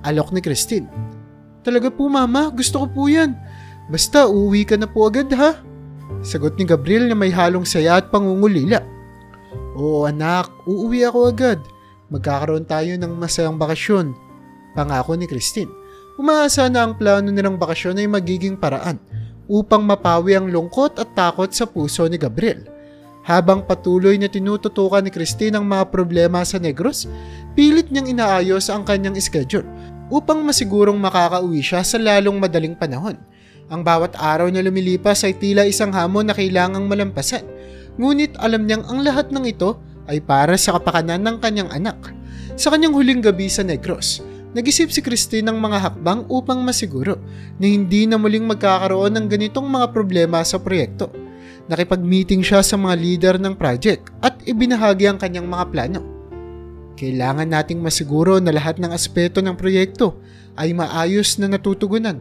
Alok ni Christine. Talaga po mama, gusto ko po yan. Basta uuwi ka na po agad ha? Sagot ni Gabriel na may halong saya at pangungulila. Oo anak, uuwi ako agad. Magkakaroon tayo ng masayang bakasyon. Pangako ni Christine. Umaasa na ang plano nilang bakasyon ay magiging paraan upang mapawi ang lungkot at takot sa puso ni Gabriel. Habang patuloy na tinututukan ni Christine ang mga problema sa Negros, pilit niyang inaayos ang kanyang schedule upang masigurong makakauwi siya sa lalong madaling panahon. Ang bawat araw na lumilipas ay tila isang hamon na kailangang malampasan. Ngunit alam niyang ang lahat ng ito ay para sa kapakanan ng kanyang anak. Sa kanyang huling gabi sa Negros, nag-isip si Christine ng mga hakbang upang masiguro na hindi na muling magkakaroon ng ganitong mga problema sa proyekto. Nakipag-meeting siya sa mga leader ng project at ibinahagi ang kanyang mga plano. Kailangan nating masiguro na lahat ng aspeto ng proyekto ay maayos na natutugunan.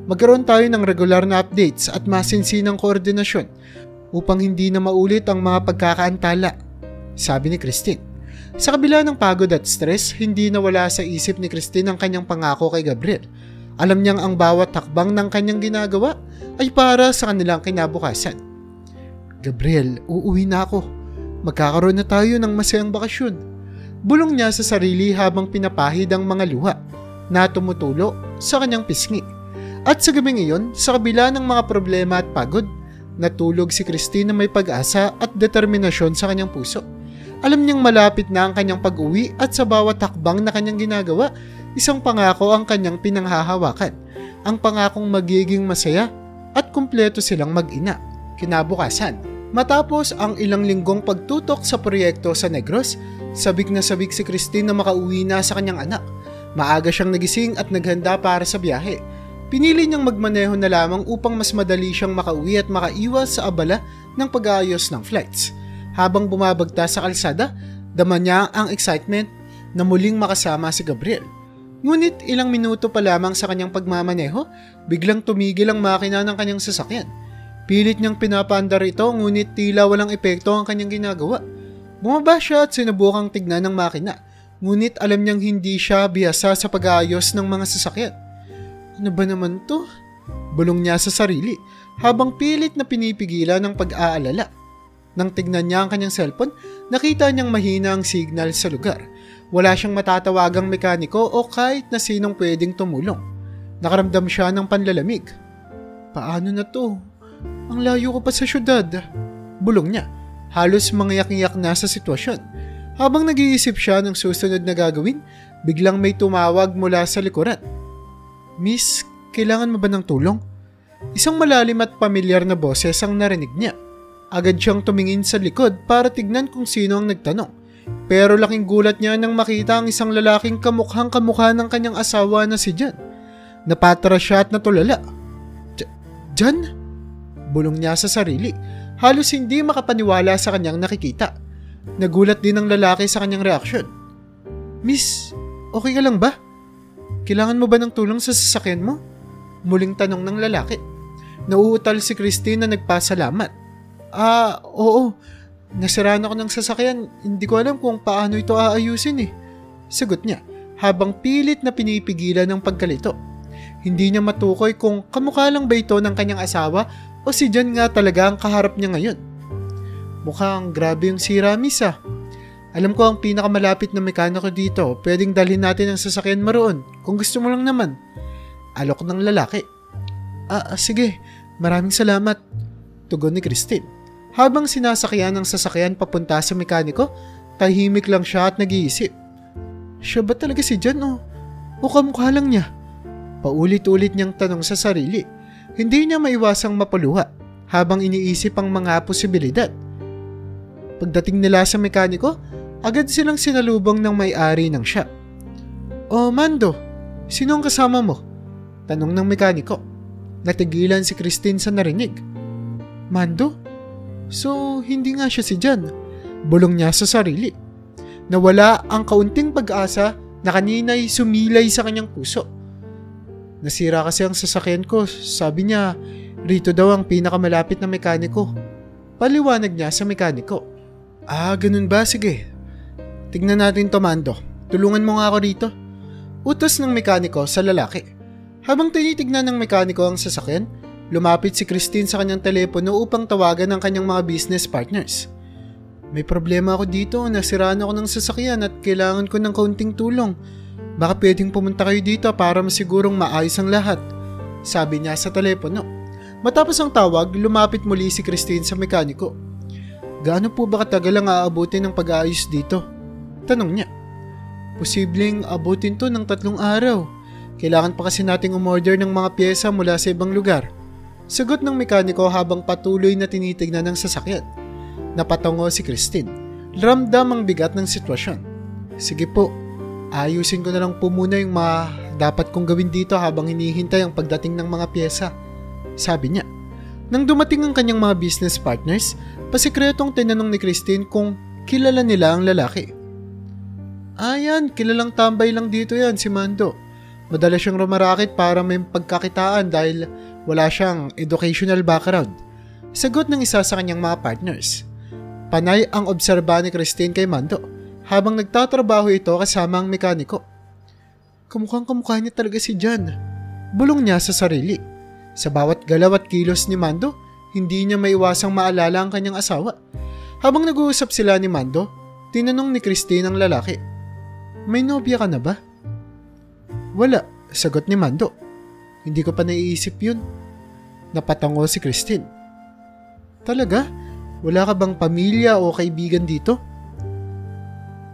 Magkaroon tayo ng regular na updates at masinsinang koordinasyon upang hindi na maulit ang mga pagkakaantala, sabi ni Christine. Sa kabila ng pagod at stress, hindi nawala sa isip ni Christine ang kanyang pangako kay Gabriel. Alam niyang ang bawat hakbang ng kanyang ginagawa ay para sa kanilang kinabukasan. Gabriel, uuwi na ako. Magkakaroon na tayo ng masayang bakasyon. Bulong niya sa sarili habang pinapahid ang mga luha na tumutulo sa kanyang pisngi. At sa gabing iyon, sa kabila ng mga problema at pagod, natulog si Christine na may pag-asa at determinasyon sa kanyang puso. Alam niyang malapit na ang kanyang pag-uwi at sa bawat hakbang na kanyang ginagawa, isang pangako ang kanyang pinanghahawakan. Ang pangakong magiging masaya at kumpleto silang mag-ina. Kinabukasan, matapos ang ilang linggong pagtutok sa proyekto sa Negros, sabik na sabik si Christine na makauwi na sa kanyang anak. Maaga siyang nagising at naghanda para sa biyahe. Pinili niyang magmaneho na lamang upang mas madali siyang makauwi at makaiwas sa abala ng pag-aayos ng flights. Habang bumabagta sa kalsada, dama niya ang excitement na muling makasama si Gabriel. Ngunit ilang minuto pa lamang sa kanyang pagmamaneho, biglang tumigil ang makina ng kanyang sasakyan. Pilit niyang pinapaandar ito ngunit tila walang epekto ang kanyang ginagawa. Bumaba siya at sinubukang tignan ng makina, ngunit alam niyang hindi siya bihasa sa pag-aayos ng mga sasakyan. Ano ba naman to? Bulong niya sa sarili habang pilit na pinipigilan ng pag-aalala. Nang tignan niya ang kanyang cellphone, nakita niyang mahina ang signal sa lugar. Wala siyang matatawagang mekaniko o kahit na sinong pwedeng tumulong. Nakaramdam siya ng panlalamig. Paano na to? Ang layo ko pa sa syudad. Bulong niya. Halos mangyak-ngyak na sa sitwasyon. Habang nag-iisip siya ng susunod na gagawin, biglang may tumawag mula sa likuran. Miss, kailangan mo ba ng tulong? Isang malalim at pamilyar na boses ang narinig niya. Agad siyang tumingin sa likod para tignan kung sino ang nagtanong. Pero laking gulat niya nang makita ang isang lalaking kamukhang-kamukha ng kanyang asawa na si Jan. Napatras siya at natulala. Jan? Bulong niya sa sarili. Halos hindi makapaniwala sa kanyang nakikita. Nagulat din ang lalaki sa kanyang reaksyon. Miss, okay ka lang ba? Kailangan mo ba ng tulong sa sasakyan mo? Muling tanong ng lalaki. Nauutal si Christine na nagpasalamat. Oo. Nasiraan ako ng sasakyan. Hindi ko alam kung paano ito aayusin eh. Sagot niya habang pilit na pinipigilan ng pagkalito. Hindi niya matukoy kung kamukha lang ba ito ng kanyang asawa o si Jan nga talaga ang kaharap niya ngayon. Mukhang grabe yung sira, miss ah. Alam ko ang pinakamalapit na mekaniko dito. Pwedeng dalhin natin ang sasakyan mo roon kung gusto mo lang naman. Alok ng lalaki. Sige. Maraming salamat. Tugon ni Christine. Habang sinasakyan ang sasakyan papunta sa mekaniko, tahimik lang siya at nag-iisip. Siya ba talaga si Jan o kamukha lang niya? Paulit-ulit niyang tanong sa sarili. Hindi niya maiwasang mapuluha habang iniisip ang mga posibilidad. Pagdating nila sa mekaniko, agad silang sinalubong ng may-ari ng shop. Mando, sino ang kasama mo? Tanong ng mekaniko. Natigilan si Christine sa narinig. Mando? So, hindi nga siya si Jan. Bulong niya sa sarili. Nawala ang kaunting pag-asa na kanina'y sumilay sa kanyang puso. Nasira kasi ang sasakyan ko. Sabi niya, rito daw ang pinakamalapit na mekaniko. Paliwanag niya sa mekaniko. Ganun ba? Sige. Tignan natin to, Mando. Tulungan mo nga ako rito. Utos ng mekaniko sa lalaki. Habang tinitignan ng mekaniko ang sasakyan, lumapit si Christine sa kanyang telepono upang tawagan ang kanyang mga business partners. May problema ako dito. Nasiraan ako ng sasakyan at kailangan ko ng kaunting tulong. Baka pwedeng pumunta kayo dito para masigurong maayos ang lahat. Sabi niya sa telepono. Matapos ang tawag, lumapit muli si Christine sa mekaniko. Gaano po ba katagal ang aabutin ng pag-aayos dito? Tanong niya. Posibleng abutin to ng 3 araw. Kailangan pa kasi nating umorder ng mga pyesa mula sa ibang lugar. Sagot ng mekaniko habang patuloy na tinitignan ng sasakyan. Napatungo si Christine. Ramdam ang bigat ng sitwasyon. Sige po, ayusin ko na lang po muna yung mga dapat kong gawin dito habang hinihintay ang pagdating ng mga pyesa. Sabi niya. Nang dumating ang kanyang mga business partners, pasikretong tinanong ni Christine kung kilala nila ang lalaki. Yan, kilalang tambay lang dito yan, si Mando. Madalas siyang rumarakit para may pagkakitaan dahil wala siyang educational background. Sagot ng isa sa kanyang mga partners. Panay ang obserba ni Christine kay Mando habang nagtatrabaho ito kasama ang mekaniko. Kamukhang-kamukha niya talaga si Jan. Bulong niya sa sarili. Sa bawat galaw at kilos ni Mando, hindi niya maiwasang maalala ang kanyang asawa. Habang nag-uusap sila ni Mando, tinanong ni Christine ang lalaki. May nobya ka na ba? Wala, sagot ni Mando. Hindi ko pa naiisip yun. Napatango si Christine. Talaga? Wala ka bang pamilya o kaibigan dito?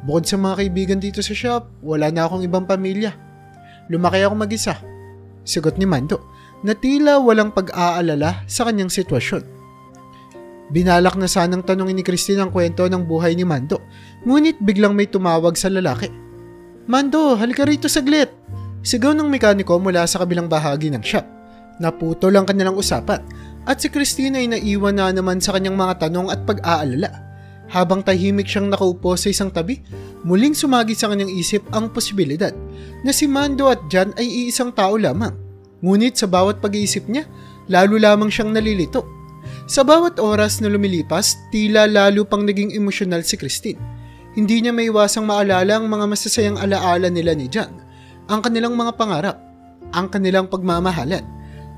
Bukod sa mga kaibigan dito sa shop, wala na akong ibang pamilya. Lumaki ako mag-isa. Sagot ni Mando, na tila walang pag-aalala sa kanyang sitwasyon. Binalak na sanang tanungin ni Christine ang kwento ng buhay ni Mando, ngunit biglang may tumawag sa lalaki. Mando, halika rito saglit! Sigaw ng mekaniko mula sa kabilang bahagi ng shop. Naputol ang kanilang usapan at si Christine ay naiwan na naman sa kanyang mga tanong at pag-aalala. Habang tahimik siyang nakaupo sa isang tabi, muling sumagi sa kanyang isip ang posibilidad na si Mando at Jan ay iisang tao lamang. Ngunit sa bawat pag-iisip niya, lalo lamang siyang nalilito. Sa bawat oras na lumilipas, tila lalo pang naging emosyonal si Christine. Hindi niya maiwasang maalala ang mga masasayang alaala nila ni Jan, ang kanilang mga pangarap, ang kanilang pagmamahalan,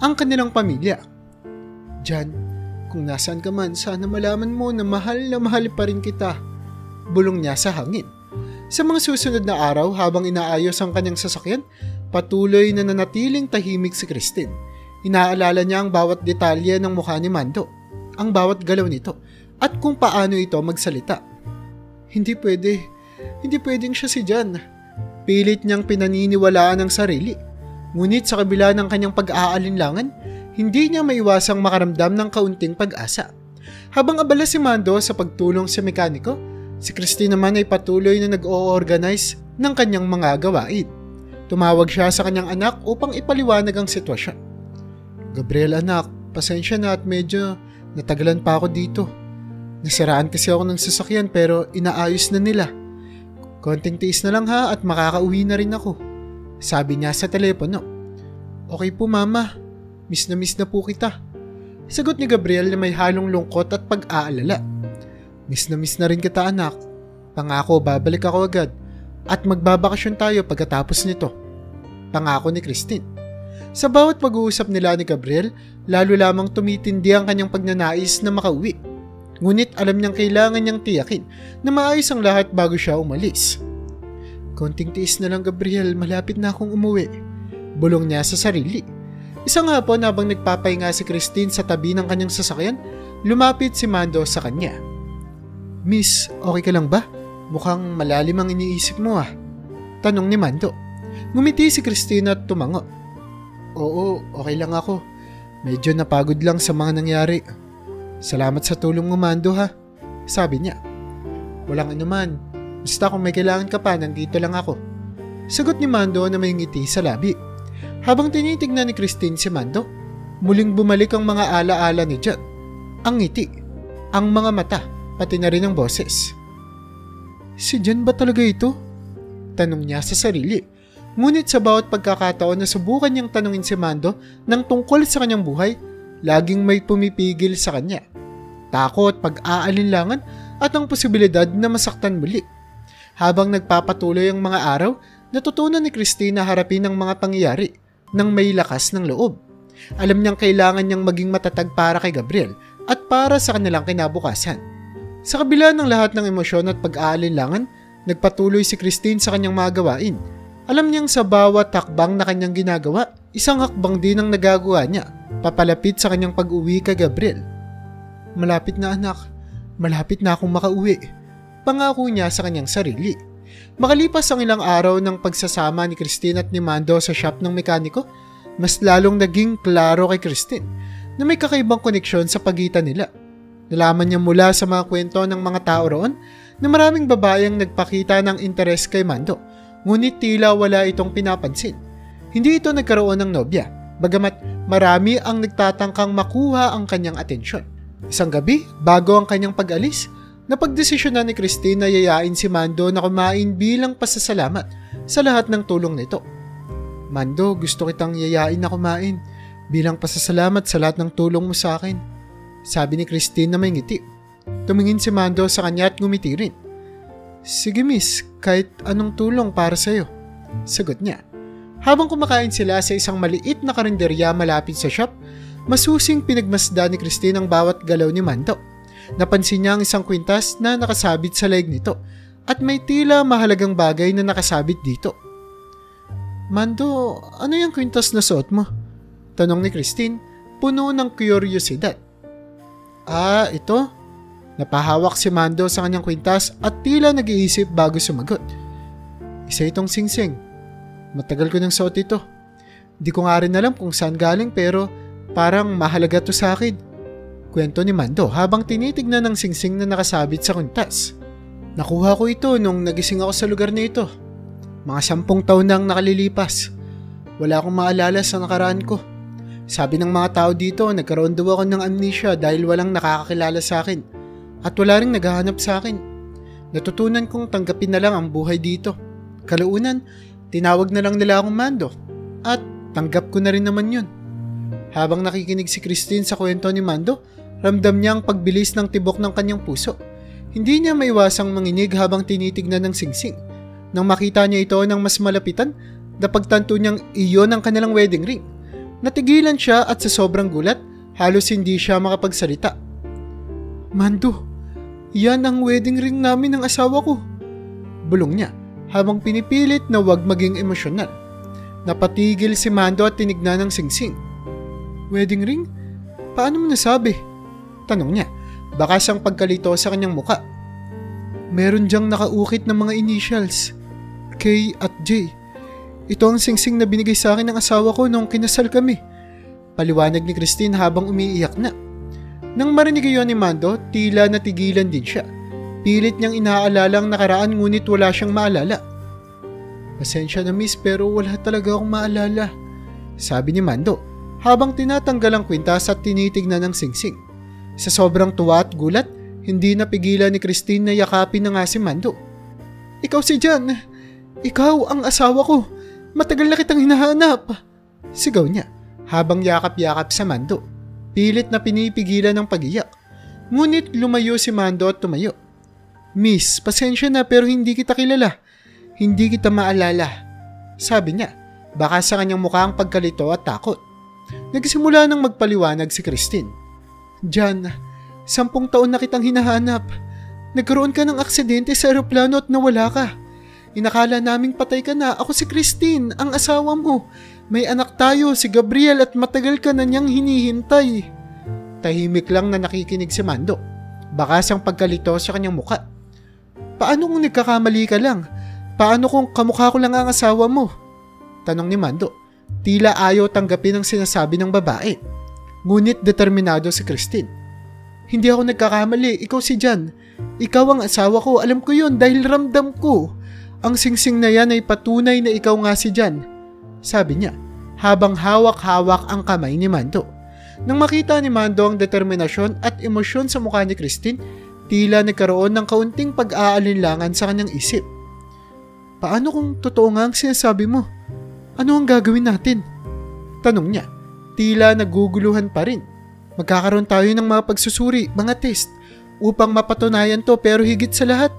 ang kanilang pamilya. Jan, kung nasaan ka man, sana malaman mo na mahal pa rin kita. Bulong niya sa hangin. Sa mga susunod na araw habang inaayos ang kanyang sasakyan, patuloy na nanatiling tahimik si Christine. Inaalala niya ang bawat detalye ng mukha ni Mando, ang bawat galaw nito, at kung paano ito magsalita. Hindi pwedeng siya si Jan. Pilit niyang pinaniniwalaan ang sarili. Ngunit sa kabila ng kanyang pag-aalinlangan, hindi niya maiwasang makaramdam ng kaunting pag-asa. Habang abala si Mando sa pagtulong sa mekaniko, si Christine naman ay patuloy na nag-o-organize ng kanyang mga gawain. Tumawag siya sa kanyang anak upang ipaliwanag ang sitwasyon. Gabriel anak, pasensya na at medyo natagalan pa ako dito. Nasiraan kasi ako ng sasakyan pero inaayos na nila. Konting tiis na lang ha at makakauwi na rin ako. Sabi niya sa telepono. Okay po mama, miss na po kita. Sagot ni Gabriel na may halong lungkot at pag-aalala. Miss na rin kita anak. Pangako babalik ako agad at magbabakasyon tayo pagkatapos nito. Pangako ni Christine. Sa bawat pag-uusap nila ni Gabriel, lalo lamang tumitindi ang kanyang pagnanais na makauwi. Ngunit alam niyang kailangan niyang tiyakin na maayos ang lahat bago siya umalis. Konting tiis na lang Gabriel, malapit na akong umuwi. Bulong niya sa sarili. Isang hapon habang nagpapahinga si Christine sa tabi ng kanyang sasakyan, lumapit si Mando sa kanya. Miss, okay ka lang ba? Mukhang malalim ang iniisip mo ah. Tanong ni Mando. Ngumiti si Christine at tumango. Oo, okay lang ako. Medyo napagod lang sa mga nangyari. Salamat sa tulong mo Mando ha. Sabi niya. Walang anuman. Basta kung may kailangan ka pa, nandito lang ako. Sagot ni Mando na may ngiti sa labi. Habang tinitignan ni Christine si Mando, muling bumalik ang mga alaala ni Jan. Ang ngiti, ang mga mata, pati na rin ang boses. Si Jan ba talaga ito? Tanong niya sa sarili. Ngunit sa bawat pagkakataon na subukan niyang tanungin si Mando ng tungkol sa kanyang buhay, laging may pumipigil sa kanya. Takot, pag-aalinlangan at ang posibilidad na masaktan muli. Habang nagpapatuloy ang mga araw, natutunan ni Christine na harapin ang mga pangyayari ng may lakas ng loob. Alam niyang kailangan niyang maging matatag para kay Gabriel at para sa kanilang kinabukasan. Sa kabila ng lahat ng emosyon at pag-aalinlangan, nagpatuloy si Christine sa kanyang mga gawain. Alam niyang sa bawat takbang na kanyang ginagawa, isang hakbang din ang nagagawa niya, papalapit sa kanyang pag-uwi kay Gabriel. Malapit na anak, malapit na akong makauwi. Pangako niya sa kanyang sarili. Makalipas ang ilang araw ng pagsasama ni Christine at ni Mando sa shop ng mekaniko, mas lalong naging klaro kay Christine na may kakaibang koneksyon sa pagitan nila. Nalaman niya mula sa mga kwento ng mga tao roon na maraming babae ang nagpakita ng interes kay Mando, ngunit tila wala itong pinapansin. Hindi ito nagkaroon ng nobya, bagamat marami ang nagtatangkang makuha ang kanyang atensyon. Isang gabi, bago ang kanyang pag-alis, napagdesisyonan ni Christine na yayain si Mando na kumain bilang pasasalamat sa lahat ng tulong nito. Mando, gusto kitang yayain na kumain bilang pasasalamat sa lahat ng tulong mo sa akin. Sabi ni Christine na may ngiti. Tumingin si Mando sa kanya at ngumiti rin. Sige miss, kahit anong tulong para sa'yo. Sagot niya. Habang kumakain sila sa isang maliit na karinderya malapit sa shop, masusing pinagmasdan ni Christine ang bawat galaw ni Mando. Napansin niya ang isang kwintas na nakasabit sa leeg nito at may tila mahalagang bagay na nakasabit dito. Mando, ano yung kwintas na suot mo? Tanong ni Christine, puno ng kuryosidad. Ah, ito? Napahawak si Mando sa kanyang kwintas at tila nag-iisip bago sumagot. Isa itong singsing. Matagal ko nang suot ito. Di ko nga rin alam kung saan galing pero parang mahalaga to sa akin. Kwento ni Mando habang tinitignan ng singsing na nakasabit sa kwintas. Nakuha ko ito nung nagising ako sa lugar na ito. Mga 10 taon nang nakalilipas. Wala akong maalala sa nakaraan ko. Sabi ng mga tao dito, nagkaroon daw ako ng amnesia dahil walang nakakakilala sa akin. At wala ring naghahanap sa akin. Natutunan kong tanggapin na lang ang buhay dito. Kalaunan, tinawag na lang nila akong Mando. At tanggap ko na rin naman yun. Habang nakikinig si Christine sa kwento ni Mando, ramdam niya ang pagbilis ng tibok ng kanyang puso. Hindi niya maiwasang manginig habang tinitignan ng singsing. Nang makita niya ito ng mas malapitan, napagtanto niyang iyon ang kanilang wedding ring. Natigilan siya at sa sobrang gulat, halos hindi siya makapagsalita. Mando, yan ang wedding ring namin ng asawa ko. Bulong niya habang pinipilit na wag maging emosyonal. Napatigil si Mando at tinignan ng singsing. Wedding ring? Paano mo nasabi? Tanong niya, bakas ang pagkalito sa kanyang muka. Meron diyang nakaukit ng mga initials, K at J. Ito ang singsing na binigay sa akin ng asawa ko nung kinasal kami. Paliwanag ni Christine habang umiiyak na. Nang marinig iyon ni Mando, tila natigilan din siya. Pilit niyang inaalala ang nakaraan ngunit wala siyang maalala. Pasensya na miss pero wala talaga akong maalala, sabi ni Mando habang tinatanggal ang kwintas at tinitignan ng singsing. Sa sobrang tuwa at gulat, hindi napigilan ni Christine na yakapin na nga si Mando. Ikaw si Jan. Ikaw ang asawa ko. Matagal na kitang hinahanap. Sigaw niya habang yakap-yakap sa Mando. Pilit na pinipigilan ng pag-iyak. Ngunit lumayo si Mando at tumayo. Miss, pasensya na pero hindi kita kilala. Hindi kita maalala, sabi niya. Baka sa kanyang mukha ang pagkalito at takot. Nagsimula nang magpaliwanag si Christine. Jan, 10 taon na kitang hinahanap. Nagkaroon ka ng aksidente sa eroplano at nawala ka. Inakala naming patay ka na. Ako si Christine, ang asawa mo. May anak tayo, si Gabriel at matagal ka na niyang hinihintay. Tahimik lang na nakikinig si Mando. Bakas ang pagkalito sa kanyang muka. Paano kung nagkakamali ka lang? Paano kung kamukha ko lang ang asawa mo? Tanong ni Mando. Tila ayaw tanggapin ang sinasabi ng babae. Ngunit determinado si Christine. Hindi ako nagkakamali, ikaw si Jan. Ikaw ang asawa ko, alam ko yun dahil ramdam ko. Ang singsing na yan ay patunay na ikaw nga si Jan, sabi niya habang hawak-hawak ang kamay ni Mando. Nang makita ni Mando ang determinasyon at emosyon sa mukha ni Christine, tila nagkaroon ng kaunting pag-aalinlangan sa kanyang isip. Paano kung totoo nga ang sinasabi mo? Ano ang gagawin natin? Tanong niya. Tila naguguluhan pa rin. Magkakaroon tayo ng mga pagsusuri, mga test, upang mapatunayan to pero higit sa lahat,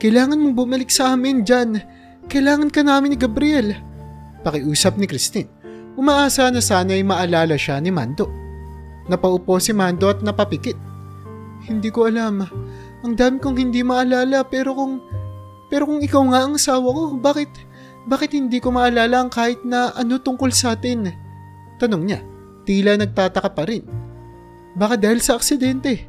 kailangan mong bumalik sa amin, Jan. Kailangan ka namin ni Gabriel. Pakiusap ni Christine. Umaasa na sana ay maalala siya ni Mando. Napaupo si Mando at napapikit. Hindi ko alam. Ang dami kong hindi maalala pero kung ikaw nga ang asawa ko, bakit hindi ko maalala ang kahit na ano tungkol sa atin? Tanong niya. Tila nagtataka pa rin. Baka dahil sa aksidente.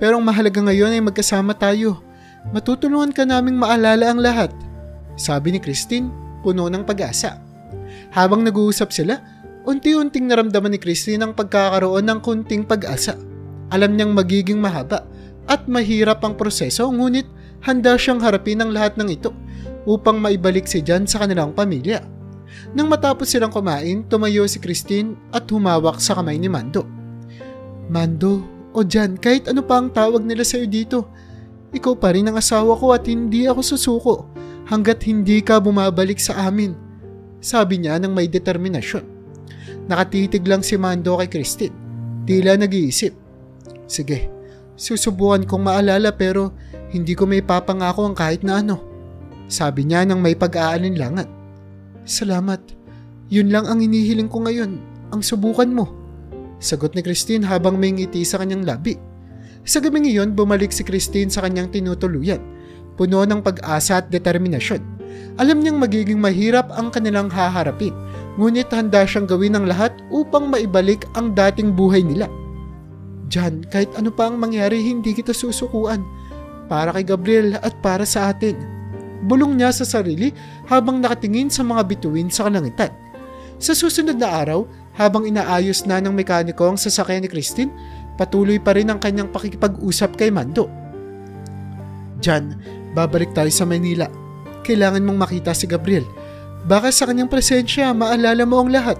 Pero ang mahalaga ngayon ay magkasama tayo. Matutulungan ka naming maalala ang lahat, sabi ni Christine, puno ng pag-asa. Habang nag-uusap sila, unti-unting naramdaman ni Christine ang pagkakaroon ng kunting pag-asa. Alam niyang magiging mahaba at mahirap ang proseso, ngunit handa siyang harapin ang lahat ng ito upang maibalik si Jan sa kanilang pamilya. Nang matapos silang kumain, tumayo si Christine at humawak sa kamay ni Mando. Mando, o Jan, kahit ano pa ang tawag nila sa'yo dito, ikaw pa rin ang asawa ko at hindi ako susuko hanggat hindi ka bumabalik sa amin, sabi niya ng may determinasyon. Nakatitig lang si Mando kay Christine, tila nag-iisip. Sige, susubukan kong maalala pero hindi ko may papangako ang kahit na ano, sabi niya ng may pag-aalinlangan. Salamat, yun lang ang inihiling ko ngayon, ang subukan mo, sagot ni Christine habang may ngiti sa kanyang labi. Sa gabing iyon, bumalik si Christine sa kanyang tinutuluyan, puno ng pag-asa at determinasyon. Alam niyang magiging mahirap ang kanilang haharapin, ngunit handa siyang gawin ang lahat upang maibalik ang dating buhay nila. Jan, kahit ano pa ang mangyari, hindi kita susukuan. Para kay Gabriel at para sa atin. Bulong niya sa sarili habang nakatingin sa mga bituin sa kalangitan. Sa susunod na araw, habang inaayos na ng mekaniko ang sasakyan ni Christine, patuloy pa rin ang kanyang pakikipag-usap kay Mando. Jan, babalik tayo sa Manila. Kailangan mong makita si Gabriel. Baka sa kanyang presensya, maalala mo ang lahat,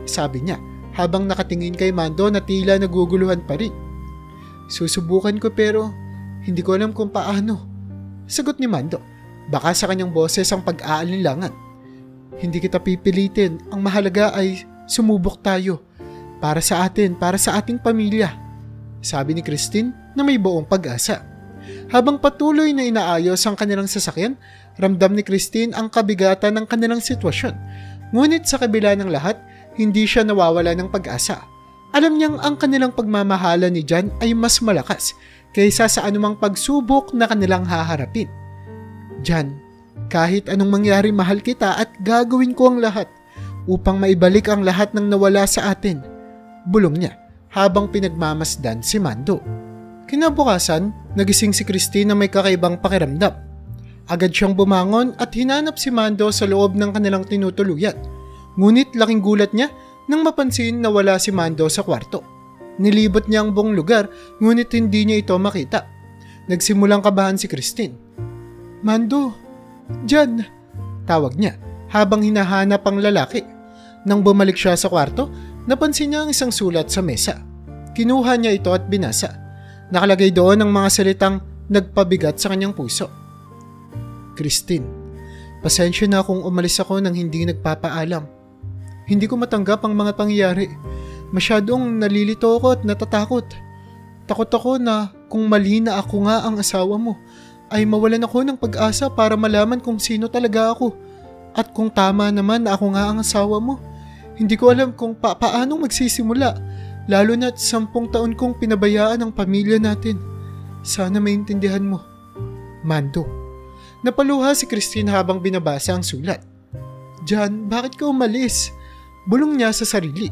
sabi niya habang nakatingin kay Mando na tila naguguluhan pa rin. Susubukan ko pero hindi ko alam kung paano, sagot ni Mando. Baka sa kanyang boses ang pag-aalinlangan. Hindi kita pipilitin. Ang mahalaga ay sumubok tayo. Para sa atin, para sa ating pamilya, sabi ni Christine na may buong pag-asa. Habang patuloy na inaayos ang kanilang sasakyan, ramdam ni Christine ang kabigatan ng kanilang sitwasyon. Ngunit sa kabila ng lahat, hindi siya nawawala ng pag-asa. Alam niyang ang kanilang pagmamahalan ni Jan ay mas malakas kaysa sa anumang pagsubok na kanilang haharapin. Jan, kahit anong mangyari, mahal kita at gagawin ko ang lahat upang maibalik ang lahat ng nawala sa atin, Bulong niya habang pinagmamasdan si Mando. Kinabukasan, nagising si Christine na may kakaibang pakiramdam. Agad siyang bumangon at hinanap si Mando sa loob ng kanilang tinutuluyan. Ngunit laking gulat niya nang mapansin na wala si Mando sa kwarto. Nilibot niya ang buong lugar ngunit hindi niya ito makita. Nagsimulang kabahan si Christine. "Mando, dyan!" tawag niya habang hinahanap ang lalaki. Nang bumalik siya sa kwarto, napansin niya ang isang sulat sa mesa. Kinuha niya ito at binasa. Nakalagay doon ang mga salitang nagpabigat sa kanyang puso. "Christine, pasensya na kung umalis ako nang hindi nagpapaalam. Hindi ko matanggap ang mga pangyayari. Masyadong nalilito ako at natatakot. Takot ako na kung mali na ako nga ang asawa mo, ay mawalan ako ng pag-asa para malaman kung sino talaga ako. At kung tama naman na ako nga ang asawa mo, hindi ko alam kung paanong magsisimula, lalo na't 10 taon kong pinabayaan ang pamilya natin. Sana maintindihan mo. Mando." Napaluha si Christine habang binabasa ang sulat. "Jan, bakit ka umalis?" Bulong niya sa sarili.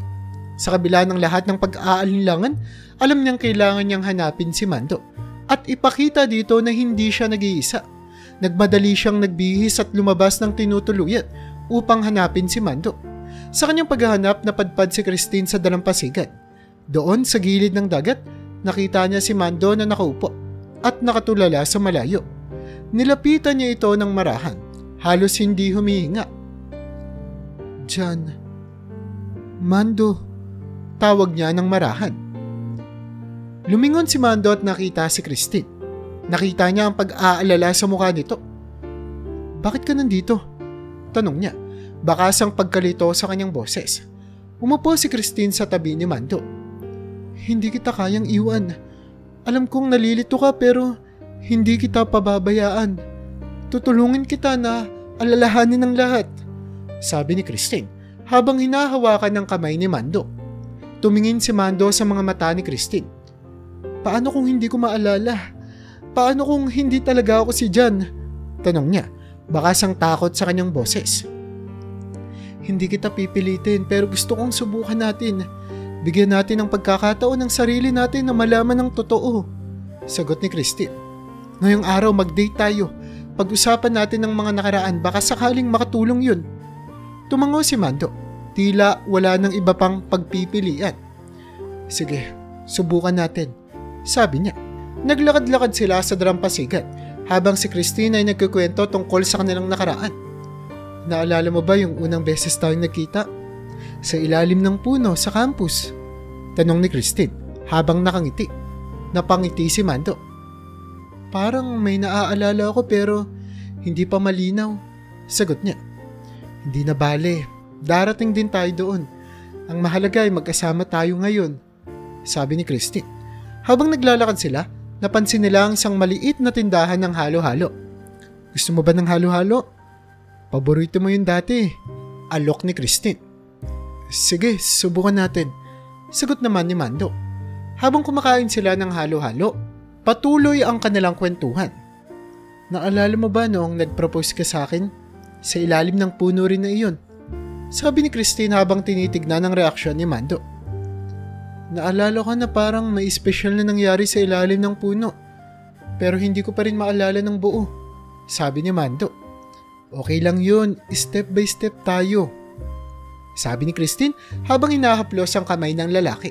Sa kabila ng lahat ng pag-aalinlangan, alam niyang kailangan niyang hanapin si Mando at ipakita dito na hindi siya nag-iisa. Nagmadali siyang nagbihis at lumabas ng tinutuluyan upang hanapin si Mando. Sa kanyang paghahanap, napadpad si Christine sa dalampasigan. Doon sa gilid ng dagat, nakita niya si Mando na nakaupo at nakatulala sa malayo. Nilapitan niya ito ng marahan, halos hindi humihinga. "Jan, Mando," tawag niya ng marahan. Lumingon si Mando at nakita si Christine. Nakita niya ang pag-aalala sa mukha nito. "Bakit ka nandito?" tanong niya, bakasang pagkalito sa kanyang boses. Umupo si Christine sa tabi ni Mando. "Hindi kita kayang iwan. Alam kong nalilito ka pero hindi kita pababayaan. Tutulungin kita na alalahanin ang lahat," sabi ni Christine habang hinahawakan ng kamay ni Mando. Tumingin si Mando sa mga mata ni Christine. "Paano kung hindi ko maalala? Paano kung hindi talaga ako si Jan?" tanong niya, bakasang takot sa kanyang boses. "Hindi kita pipilitin pero gusto kong subukan natin. Bigyan natin ng pagkakataon ng sarili natin na malaman ng totoo," sagot ni Christine. "Ngayong araw mag-date tayo. Pag-usapan natin ng mga nakaraan, baka sakaling makatulong yun." Tumango si Mando. Tila wala nang iba pang pagpipilian. "Sige, subukan natin," sabi niya. Naglakad-lakad sila sa dalampasigan habang si Christine ay nagkukwento tungkol sa kanilang nakaraan. "Naalala mo ba yung unang beses tayong nagkita? Sa ilalim ng puno sa campus?" tanong ni Christine habang nakangiti. Napangiti si Mando. "Parang may naaalala ako pero hindi pa malinaw," sagot niya. "Hindi na bale. Darating din tayo doon. Ang mahalaga ay magkasama tayo ngayon," sabi ni Christine. Habang naglalakad sila, napansin nila ang isang maliit na tindahan ng halo-halo. "Gusto mo ba ng halo-halo? Paborito mo yun dati," alok ni Christine. "Sige, subukan natin," sagot naman ni Mando. Habang kumakain sila ng halo-halo, patuloy ang kanilang kwentuhan. "Naalala mo ba noong nag-propose ka sa akin? Sa ilalim ng puno rin na iyon," sabi ni Christine habang tinitignan ang reaksyon ni Mando. "Naalala ko na parang may espesyal na nangyari sa ilalim ng puno, pero hindi ko pa rin maalala ng buo," sabi ni Mando. "Okay lang yun, step by step tayo," sabi ni Christine habang hinahaplos ang kamay ng lalaki.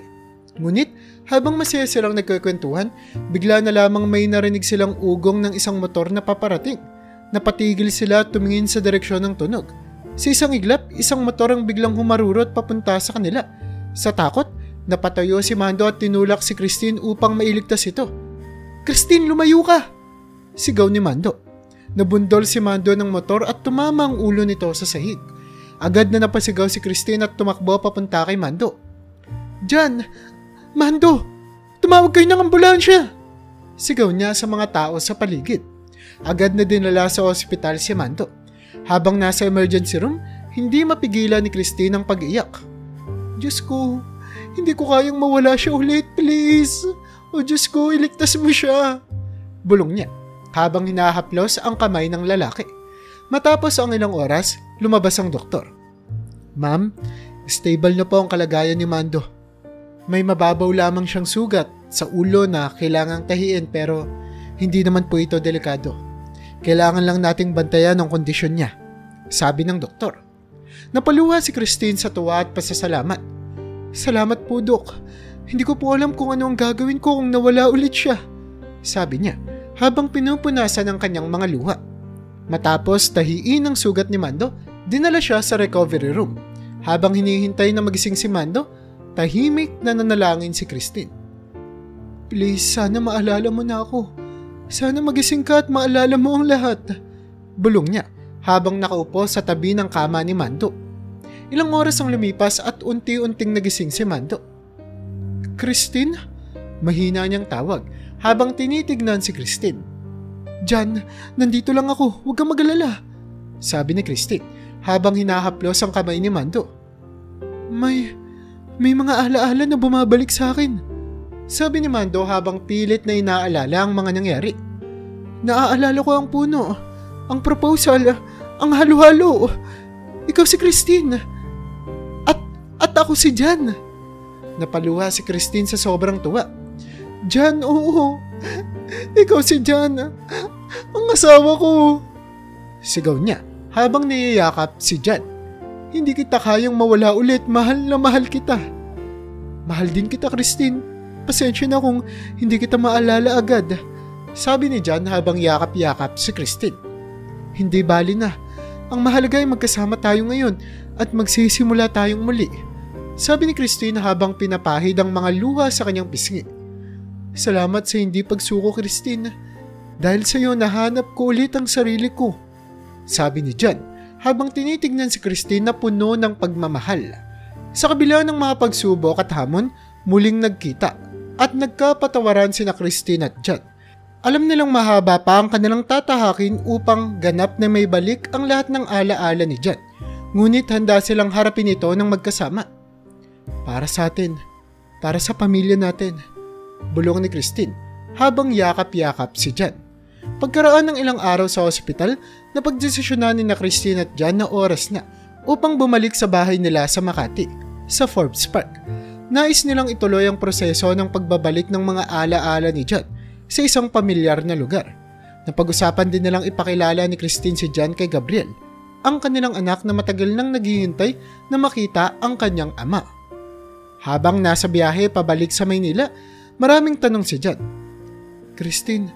Ngunit habang masaya silang nagkukwentuhan, bigla na lamang may narinig silang ugong ng isang motor na paparating. Napatigil sila at tumingin sa direksyon ng tunog. Sa isang iglap, isang motor ang biglang humarurot papunta sa kanila. Sa takot, napatayo si Mando at tinulak si Christine upang mailigtas ito. "Christine, lumayo ka!" sigaw ni Mando. Nabundol si Mando ng motor at tumama ang ulo nito sa sahig. Agad na napasigaw si Christine at tumakbo papunta kay Mando. "Jan! Mando! Tumawag kayo ng ambulansya!" sigaw niya sa mga tao sa paligid. Agad na dinala sa ospital si Mando. Habang nasa emergency room, hindi mapigilan ni Christine ang pag-iyak. "Diyos ko, hindi ko kayang mawala siya ulit, please. O Diyos ko, iligtas mo siya," bulong niya habang hinahaplos ang kamay ng lalaki. Matapos ang ilang oras, lumabas ang doktor. "Ma'am, stable na po ang kalagayan ni Mando," May mababaw lamang siyang sugat sa ulo na kailangang tahiin pero hindi naman po ito delikado. Kailangan lang nating bantayan ang kondisyon niya, sabi ng doktor. Napaluha si Christine sa tuwa at pasasalamat. Salamat po, Dok. Hindi ko po alam kung ano ang gagawin ko kung nawala ulit siya, sabi niya habang pinupunasan ang kanyang mga luha. Matapos tahiin ang sugat ni Mando, dinala siya sa recovery room. Habang hinihintay na magising si Mando, tahimik na nanalangin si Christine. Please, sana maalala mo na ako. Sana magising ka at maalala mo ang lahat, bulong niya habang nakaupo sa tabi ng kama ni Mando. Ilang oras ang lumipas at unti-unting nagising si Mando. Christine? Mahina niyang tawag habang tinitignan si Christine. Jan, nandito lang ako, huwag kang mag-alala, sabi ni Christine habang hinahaplos ang kamay ni Mando. May mga alaala na bumabalik sa akin, sabi ni Mando habang pilit na inaalala ang mga nangyari. Naaalala ko ang puno, ang proposal, ang halo-halo. Ikaw si Christine. At ako si Jan. Napaluha si Christine sa sobrang tuwa. Jan, oo. Ikaw si Jan. Ang asawa ko. Sigaw niya habang niyayakap si Jan. Hindi kita kayang mawala ulit. Mahal na mahal kita. Mahal din kita, Christine. Pasensya na kung hindi kita maalala agad, sabi ni Jan habang yakap-yakap si Christine. Hindi bali na. Ang mahalaga ay magkasama tayo ngayon at magsisimula tayong muli, sabi ni Christine habang pinapahid ang mga luha sa kanyang pisngi. Salamat sa hindi pagsuko, Christine. Dahil sa iyo nahanap ko ulit ang sarili ko, sabi ni Jan habang tinitignan si Christine na puno ng pagmamahal. Sa kabila ng mga pagsubok at hamon, muling nagkita at nagkapatawaran sina Christine at Jan. Alam nilang mahaba pa ang kanilang tatahakin upang ganap na may balik ang lahat ng alaala ni Jan. Ngunit handa silang harapin ito ng magkasama. Para sa atin, para sa pamilya natin, bulong ni Christine habang yakap-yakap si Jan. Pagkaraan ng ilang araw sa ospital, napagdesisyonan ni na Christine at Jan na oras na upang bumalik sa bahay nila sa Makati, sa Forbes Park. Nais nilang ituloy ang proseso ng pagbabalik ng mga alaala ni Jan sa isang pamilyar na lugar. Napag-usapan din nilang ipakilala ni Christine si Jan kay Gabriel, ang kanilang anak na matagal nang naghihintay na makita ang kanyang ama. Habang nasa biyahe pabalik sa Maynila, maraming tanong si Jan. Christine,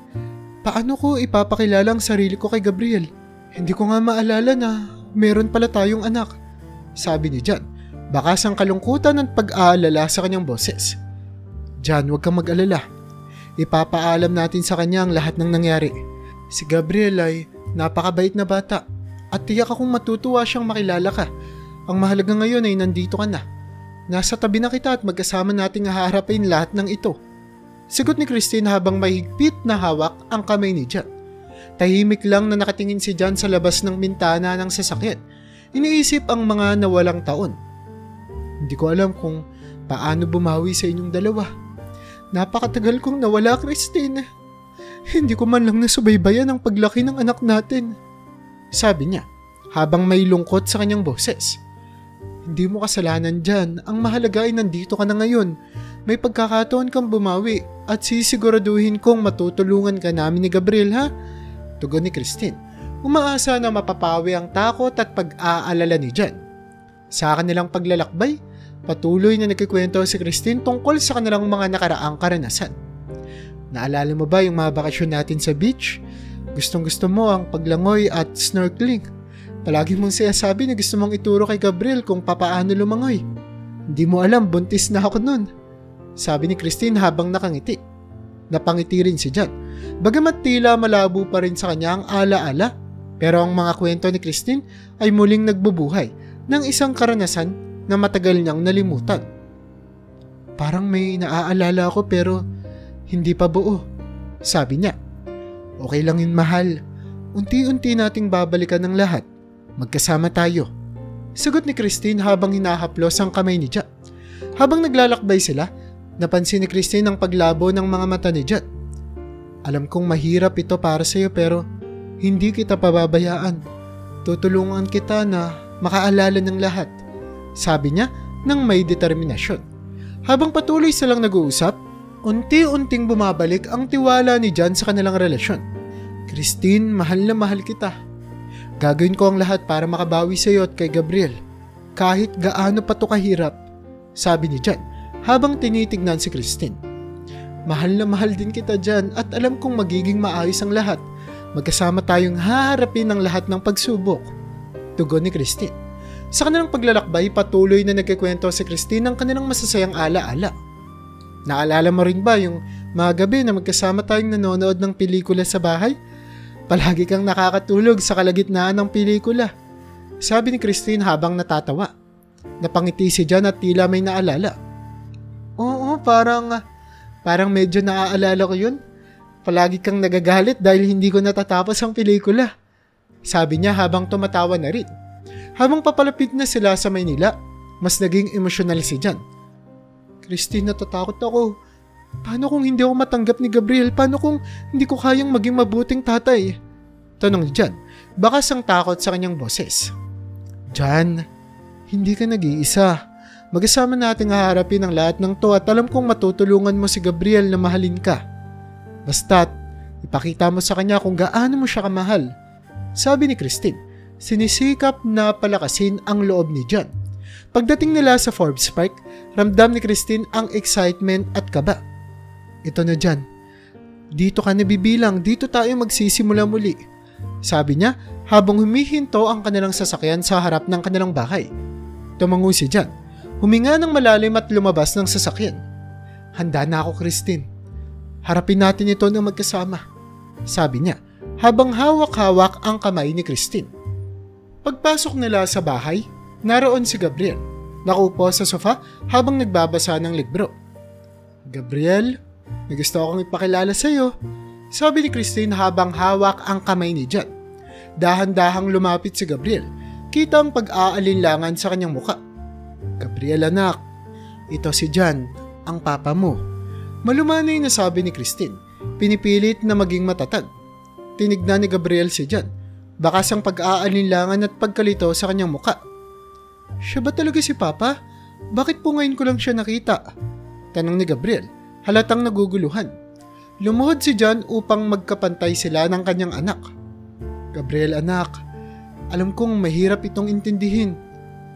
paano ko ipapakilala ang sarili ko kay Gabriel? Hindi ko nga maalala na meron pala tayong anak, sabi ni Jan. Bakas ang kalungkutan at pag-aalala sa kanyang boses. Jan, huwag kang mag-alala. Ipapaalam natin sa kanya ang lahat ng nangyari. Si Gabriel ay napakabait na bata at tiyak akong matutuwa siyang makilala ka. Ang mahalaga ngayon ay nandito ka na. Nasa tabi na kita at magkasama nating haharapin lahat ng ito, sagot ni Christine habang mahigpit na hawak ang kamay ni Jan. Tahimik lang na nakatingin si Jan sa labas ng bintana ng sasakyan. Iniisip ang mga nawalang taon. Hindi ko alam kung paano bumawi sa inyong dalawa. Napakatagal kong nawala, Christine. Hindi ko man lang nasubaybayan ang paglaki ng anak natin, sabi niya habang may lungkot sa kanyang boses. Hindi mo kasalanan dyan. Ang mahalaga ay nandito ka na ngayon. May pagkakataon kang bumawi at sisiguraduhin kong matutulungan ka namin ni Gabriel, ha? Tugon ni Christine. Umaasa na mapapawi ang takot at pag-aalala ni Jan. Sa kanilang paglalakbay, patuloy na nagkikwento si Christine tungkol sa kanilang mga nakaraang karanasan. Naalala mo ba yung mga bakasyon natin sa beach? Gustong-gusto mo ang paglangoy at snorkeling. Palagi mong sinasabi na gusto mong ituro kay Gabriel kung papaano lumangoy. Hindi mo alam, buntis na ako nun, sabi ni Christine habang nakangiti. Napangiti rin si Jan. Bagamat tila malabo pa rin sa kanya ang alaala, pero ang mga kwento ni Christine ay muling nagbubuhay ng isang karanasan na matagal niyang nalimutan. Parang may naaalala ako pero hindi pa buo, sabi niya. Okay lang yun, mahal. Unti-unti nating babalikan ng lahat. Magkasama tayo, sagot ni Christine habang hinahaplos ang kamay ni Jan. Habang naglalakbay sila, napansin ni Christine ang paglabo ng mga mata ni Jan. Alam kong mahirap ito para sa iyo pero hindi kita pababayaan. Tutulungan kita na makaalala ng lahat, sabi niya nang may determinasyon. Habang patuloy silang nag-uusap, unti-unting bumabalik ang tiwala ni Jan sa kanilang relasyon. Christine, mahal na mahal kita. Gagawin ko ang lahat para makabawi sa iyo at kay Gabriel. Kahit gaano pa to kahirap, sabi ni Jan habang tinitignan si Christine. Mahal na mahal din kita Jan at alam kong magiging maayos ang lahat. Magkasama tayong haharapin ang lahat ng pagsubok. Tugon ni Christine. Sa kanilang paglalakbay, patuloy na nagkikwento si Christine ng kanilang masasayang alaala. Naalala mo rin ba yung mga gabi na magkasama tayong nanonood ng pelikula sa bahay? Palagi kang nakakatulog sa kalagitnaan ng pelikula. Sabi ni Christine habang natatawa. Napangiti si Jan at tila may naalala. Oo, parang medyo naaalala ko yun. Palagi kang nagagalit dahil hindi ko natatapos ang pelikula. Sabi niya habang tumatawa na rin. Habang papalapit na sila sa Maynila, mas naging emosyonal si Jan. Christine, natatakot ako. Paano kung hindi ako matanggap ni Gabriel? Paano kung hindi ko kayang maging mabuting tatay? Tanong ni Jan, bakas ang takot sa kanyang boses. Jan, hindi ka nag-iisa. Magkasama nating haharapin ang lahat ng to at alam kong matutulungan mo si Gabriel na mahalin ka. Basta't, ipakita mo sa kanya kung gaano mo siya kamahal. Sabi ni Christine, sinisikap na palakasin ang loob ni Jan. Pagdating nila sa Forbes Park, ramdam ni Christine ang excitement at kaba. Ito na Jan, dito ka nabibilang, dito tayo magsisimula muli. Sabi niya habang humihinto ang kanilang sasakyan sa harap ng kanilang bahay. Tumango si Jan, huminga ng malalim at lumabas ng sasakyan. Handa na ako Christine, harapin natin ito ng magkasama. Sabi niya habang hawak-hawak ang kamay ni Christine. Pagpasok nila sa bahay, naroon si Gabriel, nakaupo sa sofa habang nagbabasa ng libro. Gabriel, may gusto akong ipakilala sa iyo, sabi ni Christine habang hawak ang kamay ni Jan. Dahan-dahang lumapit si Gabriel, kita ang pag-aalinlangan sa kanyang muka. Gabriel anak, ito si Jan, ang papa mo. Malumanay na sabi ni Christine, pinipilit na maging matatag. Tinignan ni Gabriel si Jan, bakas ang pag-aalinlangan at pagkalito sa kanyang muka. Siya ba talaga si Papa? Bakit po ngayon ko lang siya nakita? Tanong ni Gabriel, halatang naguguluhan. Lumuhod si Jan upang magkapantay sila ng kanyang anak. Gabriel anak, alam kong mahirap itong intindihin,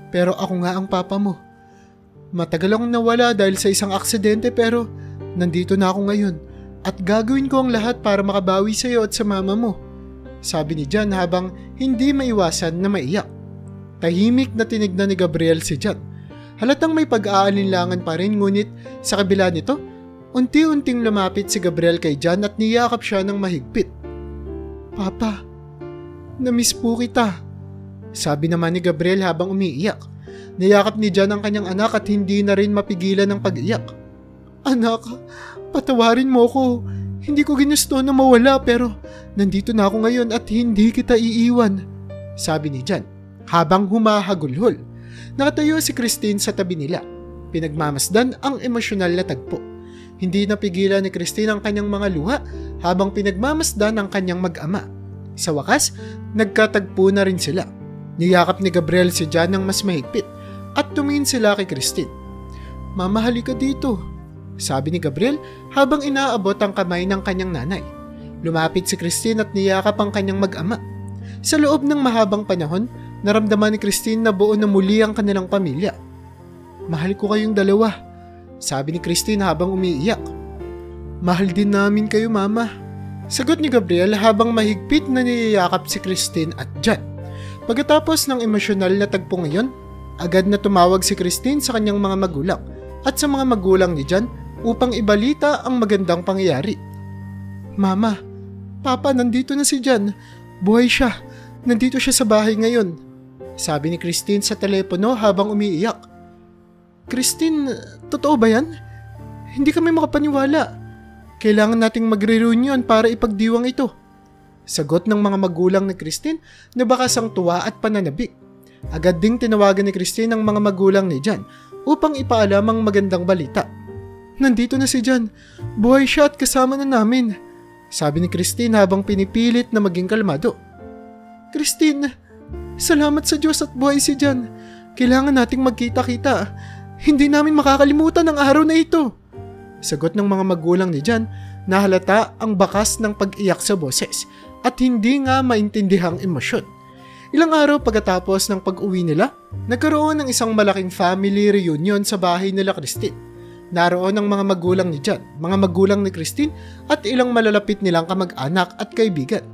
pero ako nga ang papa mo. Matagal akong nawala dahil sa isang aksidente pero nandito na ako ngayon at gagawin ko ang lahat para makabawi sa iyo at sa mama mo. Sabi ni Jan habang hindi maiwasan na maiyak. Tahimik na tinignan ni Gabriel si Jan. Halatang may pag-aalinlangan pa rin ngunit sa kabila nito, unti-unting lumapit si Gabriel kay Jan at niyakap siya ng mahigpit. Papa, namiss po kita. Sabi naman ni Gabriel habang umiiyak. Niyakap ni Jan ang kanyang anak at hindi na rin mapigilan ng pag-iyak. Anak, patawarin mo ko. Hindi ko ginusto na mawala pero nandito na ako ngayon at hindi kita iiwan. Sabi ni Jan habang humahagulhol. Nakatayo si Christine sa tabi nila. Pinagmamasdan ang emosyonal na tagpo. Hindi napigilan ni Christine ang kanyang mga luha habang pinagmamasdan ang kanyang mag-ama. Sa wakas, nagkatagpo na rin sila. Niyakap ni Gabriel si Jan ng mas mahigpit at tumingin sila kay Christine. Mama, halika dito, sabi ni Gabriel habang inaabot ang kamay ng kanyang nanay. Lumapit si Christine at niyakap ang kanyang mag-ama. Sa loob ng mahabang panahon, naramdaman ni Christine na buo na muli ang kanilang pamilya. Mahal ko kayong dalawa, sabi ni Christine habang umiiyak. Mahal din namin kayo, Mama, sagot ni Gabriel habang mahigpit na niyayakap si Christine at Jan. Pagkatapos ng emosyonal na tagpo ngayon, agad na tumawag si Christine sa kanyang mga magulang at sa mga magulang ni Jan upang ibalita ang magandang pangyayari. Mama, Papa, nandito na si Jan. Buhay siya. Nandito siya sa bahay ngayon, sabi ni Christine sa telepono habang umiiyak. Christine, totoo ba yan? Hindi kami makapaniwala. Kailangan nating magre-reunion para ipagdiwang ito. Sagot ng mga magulang ni Christine na bakas ang tuwa at pananabik. Agad ding tinawagan ni Christine ang mga magulang ni Jan upang ipaalam ang magandang balita. Nandito na si Jan. Buhay siya at kasama na namin, sabi ni Christine habang pinipilit na maging kalmado. Christine, salamat sa Diyos at buhay si Jan. Kailangan nating magkita-kita. Hindi namin makakalimutan ang araw na ito. Sagot ng mga magulang ni Jan na halata ang bakas ng pag-iyak sa boses at hindi nga maintindihang emosyon. Ilang araw pagkatapos ng pag-uwi nila, nagkaroon ng isang malaking family reunion sa bahay nila Christine. Naroon ang mga magulang ni Jan, mga magulang ni Christine at ilang malalapit nilang kamag-anak at kaibigan.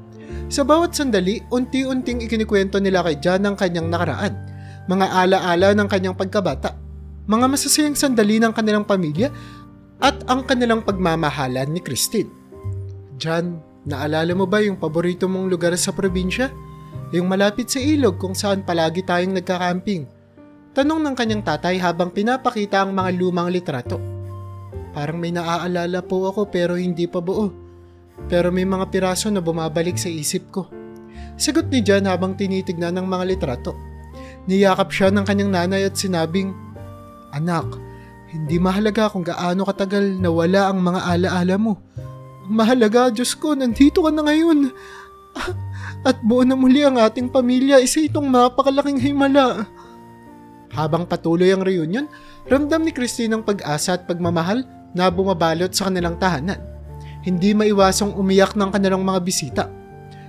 Sa bawat sandali, unti-unting ikinikwento nila kay Jan ang kanyang nakaraan, mga ala-ala ng kanyang pagkabata, mga masasayang sandali ng kanilang pamilya at ang kanilang pagmamahalan ni Christine. Jan, naalala mo ba yung paborito mong lugar sa probinsya? Yung malapit sa ilog kung saan palagi tayong nagkakamping. Tanong ng kanyang tatay habang pinapakita ang mga lumang litrato. Parang may naaalala po ako pero hindi pa buo. Pero may mga piraso na bumabalik sa isip ko. Sagot ni Jan habang tinitignan ng mga litrato. Niyakap siya ng kanyang nanay at sinabing, "Anak, hindi mahalaga kung gaano katagal nawala ang mga alaala mo. Ang mahalaga, Diyos ko, nandito ka na ngayon. At buo na muli ang ating pamilya, isa itong napakalaking himala." Habang patuloy ang reunion, ramdam ni Christine ang pag-asa at pagmamahal na bumabalot sa kanilang tahanan. Hindi maiwasang umiyak ng kanilang mga bisita.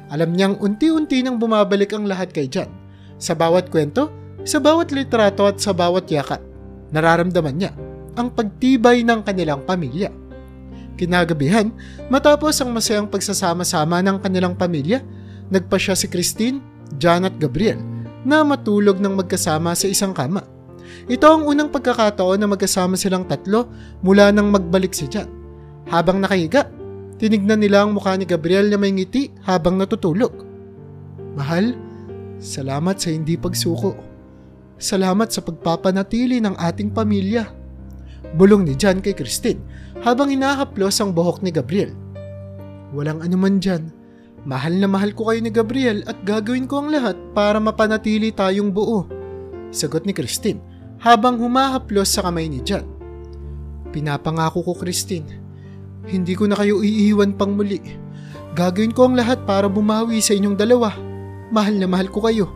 Alam niyang unti-unti nang bumabalik ang lahat kay Jan. Sa bawat kwento, sa bawat litrato at sa bawat yakat, nararamdaman niya ang pagtibay ng kanilang pamilya. Kinagabihan, matapos ang masayang pagsasama-sama ng kanilang pamilya, nagpasya si Christine, Jan at Gabriel na matulog ng magkasama sa isang kama. Ito ang unang pagkakataon na magkasama silang tatlo mula nang magbalik si Jan. Habang nakahiga, tinignan nila ang mukha ni Gabriel na may ngiti habang natutulog. "Mahal, salamat sa hindi pagsuko. Salamat sa pagpapanatili ng ating pamilya." Bulong ni Jan kay Christine habang hinahaplos ang buhok ni Gabriel. "Walang anuman Jan. Mahal na mahal ko kayo ni Gabriel at gagawin ko ang lahat para mapanatili tayong buo." Sagot ni Christine habang humahaplos sa kamay ni Jan. "Pinapangako ko, Christine, hindi ko na kayo iiwan pang muli. Gagawin ko ang lahat para bumawi sa inyong dalawa. Mahal na mahal ko kayo."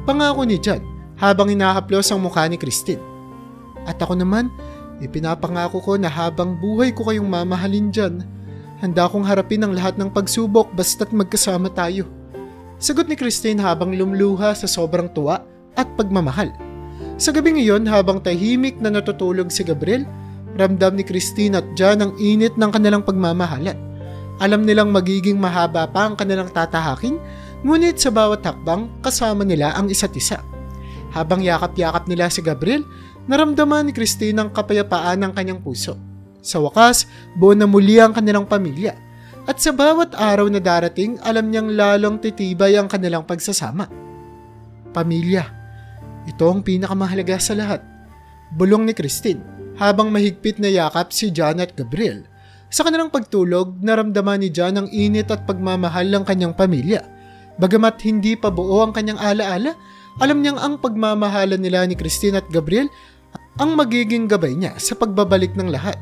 Pangako ni Jan habang hinahaplos ang mukha ni Christine. "At ako naman, ipinapangako ko na habang buhay ko kayong mamahalin Jan. Handa akong harapin ang lahat ng pagsubok basta't magkasama tayo." Sagot ni Christine habang lumluha sa sobrang tuwa at pagmamahal. Sa gabing iyon, habang tahimik na natutulog si Gabriel, ramdam ni Christine at Jan ang init ng kanilang pagmamahalan. Alam nilang magiging mahaba pa ang kanilang tatahakin, ngunit sa bawat hakbang kasama nila ang isa't isa. Habang yakap-yakap nila si Gabriel, naramdaman ni Christine ang kapayapaan ng kanyang puso. Sa wakas, buo na muli ang kanilang pamilya. At sa bawat araw na darating, alam niyang lalong titibay ang kanilang pagsasama. Pamilya, ito ang pinakamahalaga sa lahat. Bulong ni Christine habang mahigpit na yakap si Jan at Gabriel. Sa kanilang pagtulog, naramdaman ni Jan ang init at pagmamahal ng kanyang pamilya. Bagamat hindi pa buo ang kanyang alaala, alam niyang ang pagmamahalan nila ni Christine at Gabriel ang magiging gabay niya sa pagbabalik ng lahat.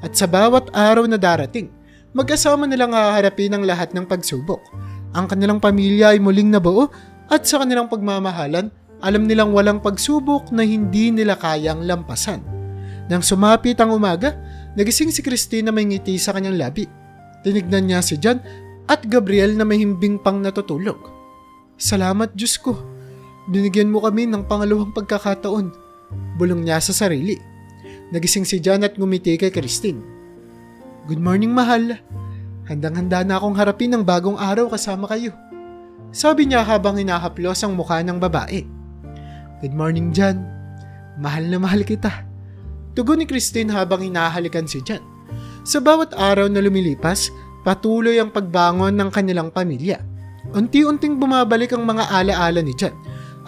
At sa bawat araw na darating, mag-asama nilang haharapin ang lahat ng pagsubok. Ang kanilang pamilya ay muling nabuo at sa kanilang pagmamahalan, alam nilang walang pagsubok na hindi nila kayang lampasan. Nang sumapit ang umaga, nagising si Christine na may ngiti sa kanyang labi. Tinignan niya si Jan at Gabriel na may himbing pang natutulog. "Salamat Diyos ko, binigyan mo kami ng pangalawang pagkakataon." Bulong niya sa sarili. Nagising si Jan at ngumiti kay Christine. "Good morning, mahal. Handang-handa na akong harapin ang bagong araw kasama kayo." Sabi niya habang hinahaplos ang mukha ng babae. "Good morning, Jan. Mahal na mahal kita." Tugon ni Christine habang hinahalikan si Jan. Sa bawat araw na lumilipas, patuloy ang pagbangon ng kanilang pamilya. Unti-unting bumabalik ang mga alaala ni Jan.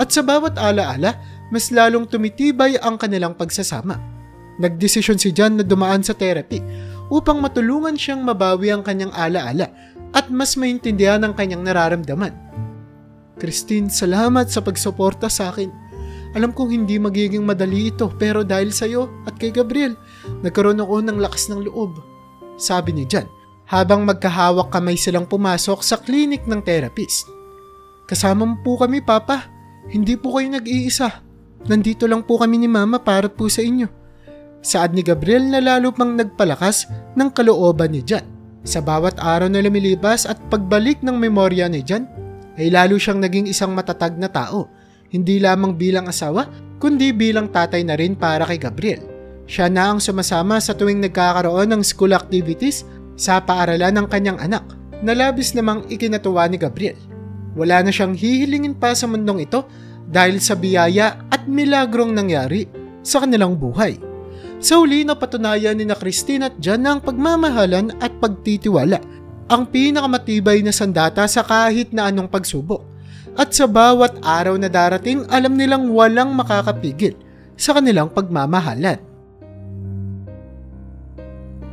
At sa bawat alaala, mas lalong tumitibay ang kanilang pagsasama. Nagdesisyon si Jan na dumaan sa therapy upang matulungan siyang mabawi ang kanyang alaala at mas maintindihan ang kanyang nararamdaman. "Christine, salamat sa pagsuporta sa akin. Alam kong hindi magiging madali ito pero dahil sa iyo at kay Gabriel, nagkaroon ako ng lakas ng loob." Sabi ni Jan habang magkahawak kamay silang pumasok sa klinik ng therapist. "Kasama mo po kami, Papa. Hindi po kayo nag-iisa." nandito lang po kami ni Mama para po sa inyo. Saad ni Gabriel na lalo pang nagpalakas ng kalooban ni John. Sa bawat araw na lumilipas at pagbalik ng memorya ni John, ay lalo siyang naging isang matatag na tao, hindi lamang bilang asawa, kundi bilang tatay na rin para kay Gabriel. Siya na ang sumasama sa tuwing nagkakaroon ng school activities sa paaralan ng kanyang anak, na labis namang ikinatuwa ni Gabriel. Wala na siyang hihilingin pa sa mundong ito dahil sa biyaya at milagrong nangyari sa kanilang buhay. Sa huli, napatunayan ni na Christine at John na ang pagmamahalan at pagtitiwala ang pinakamatibay na sandata sa kahit na anong pagsubok. At sa bawat araw na darating, alam nilang walang makakapigil sa kanilang pagmamahalan.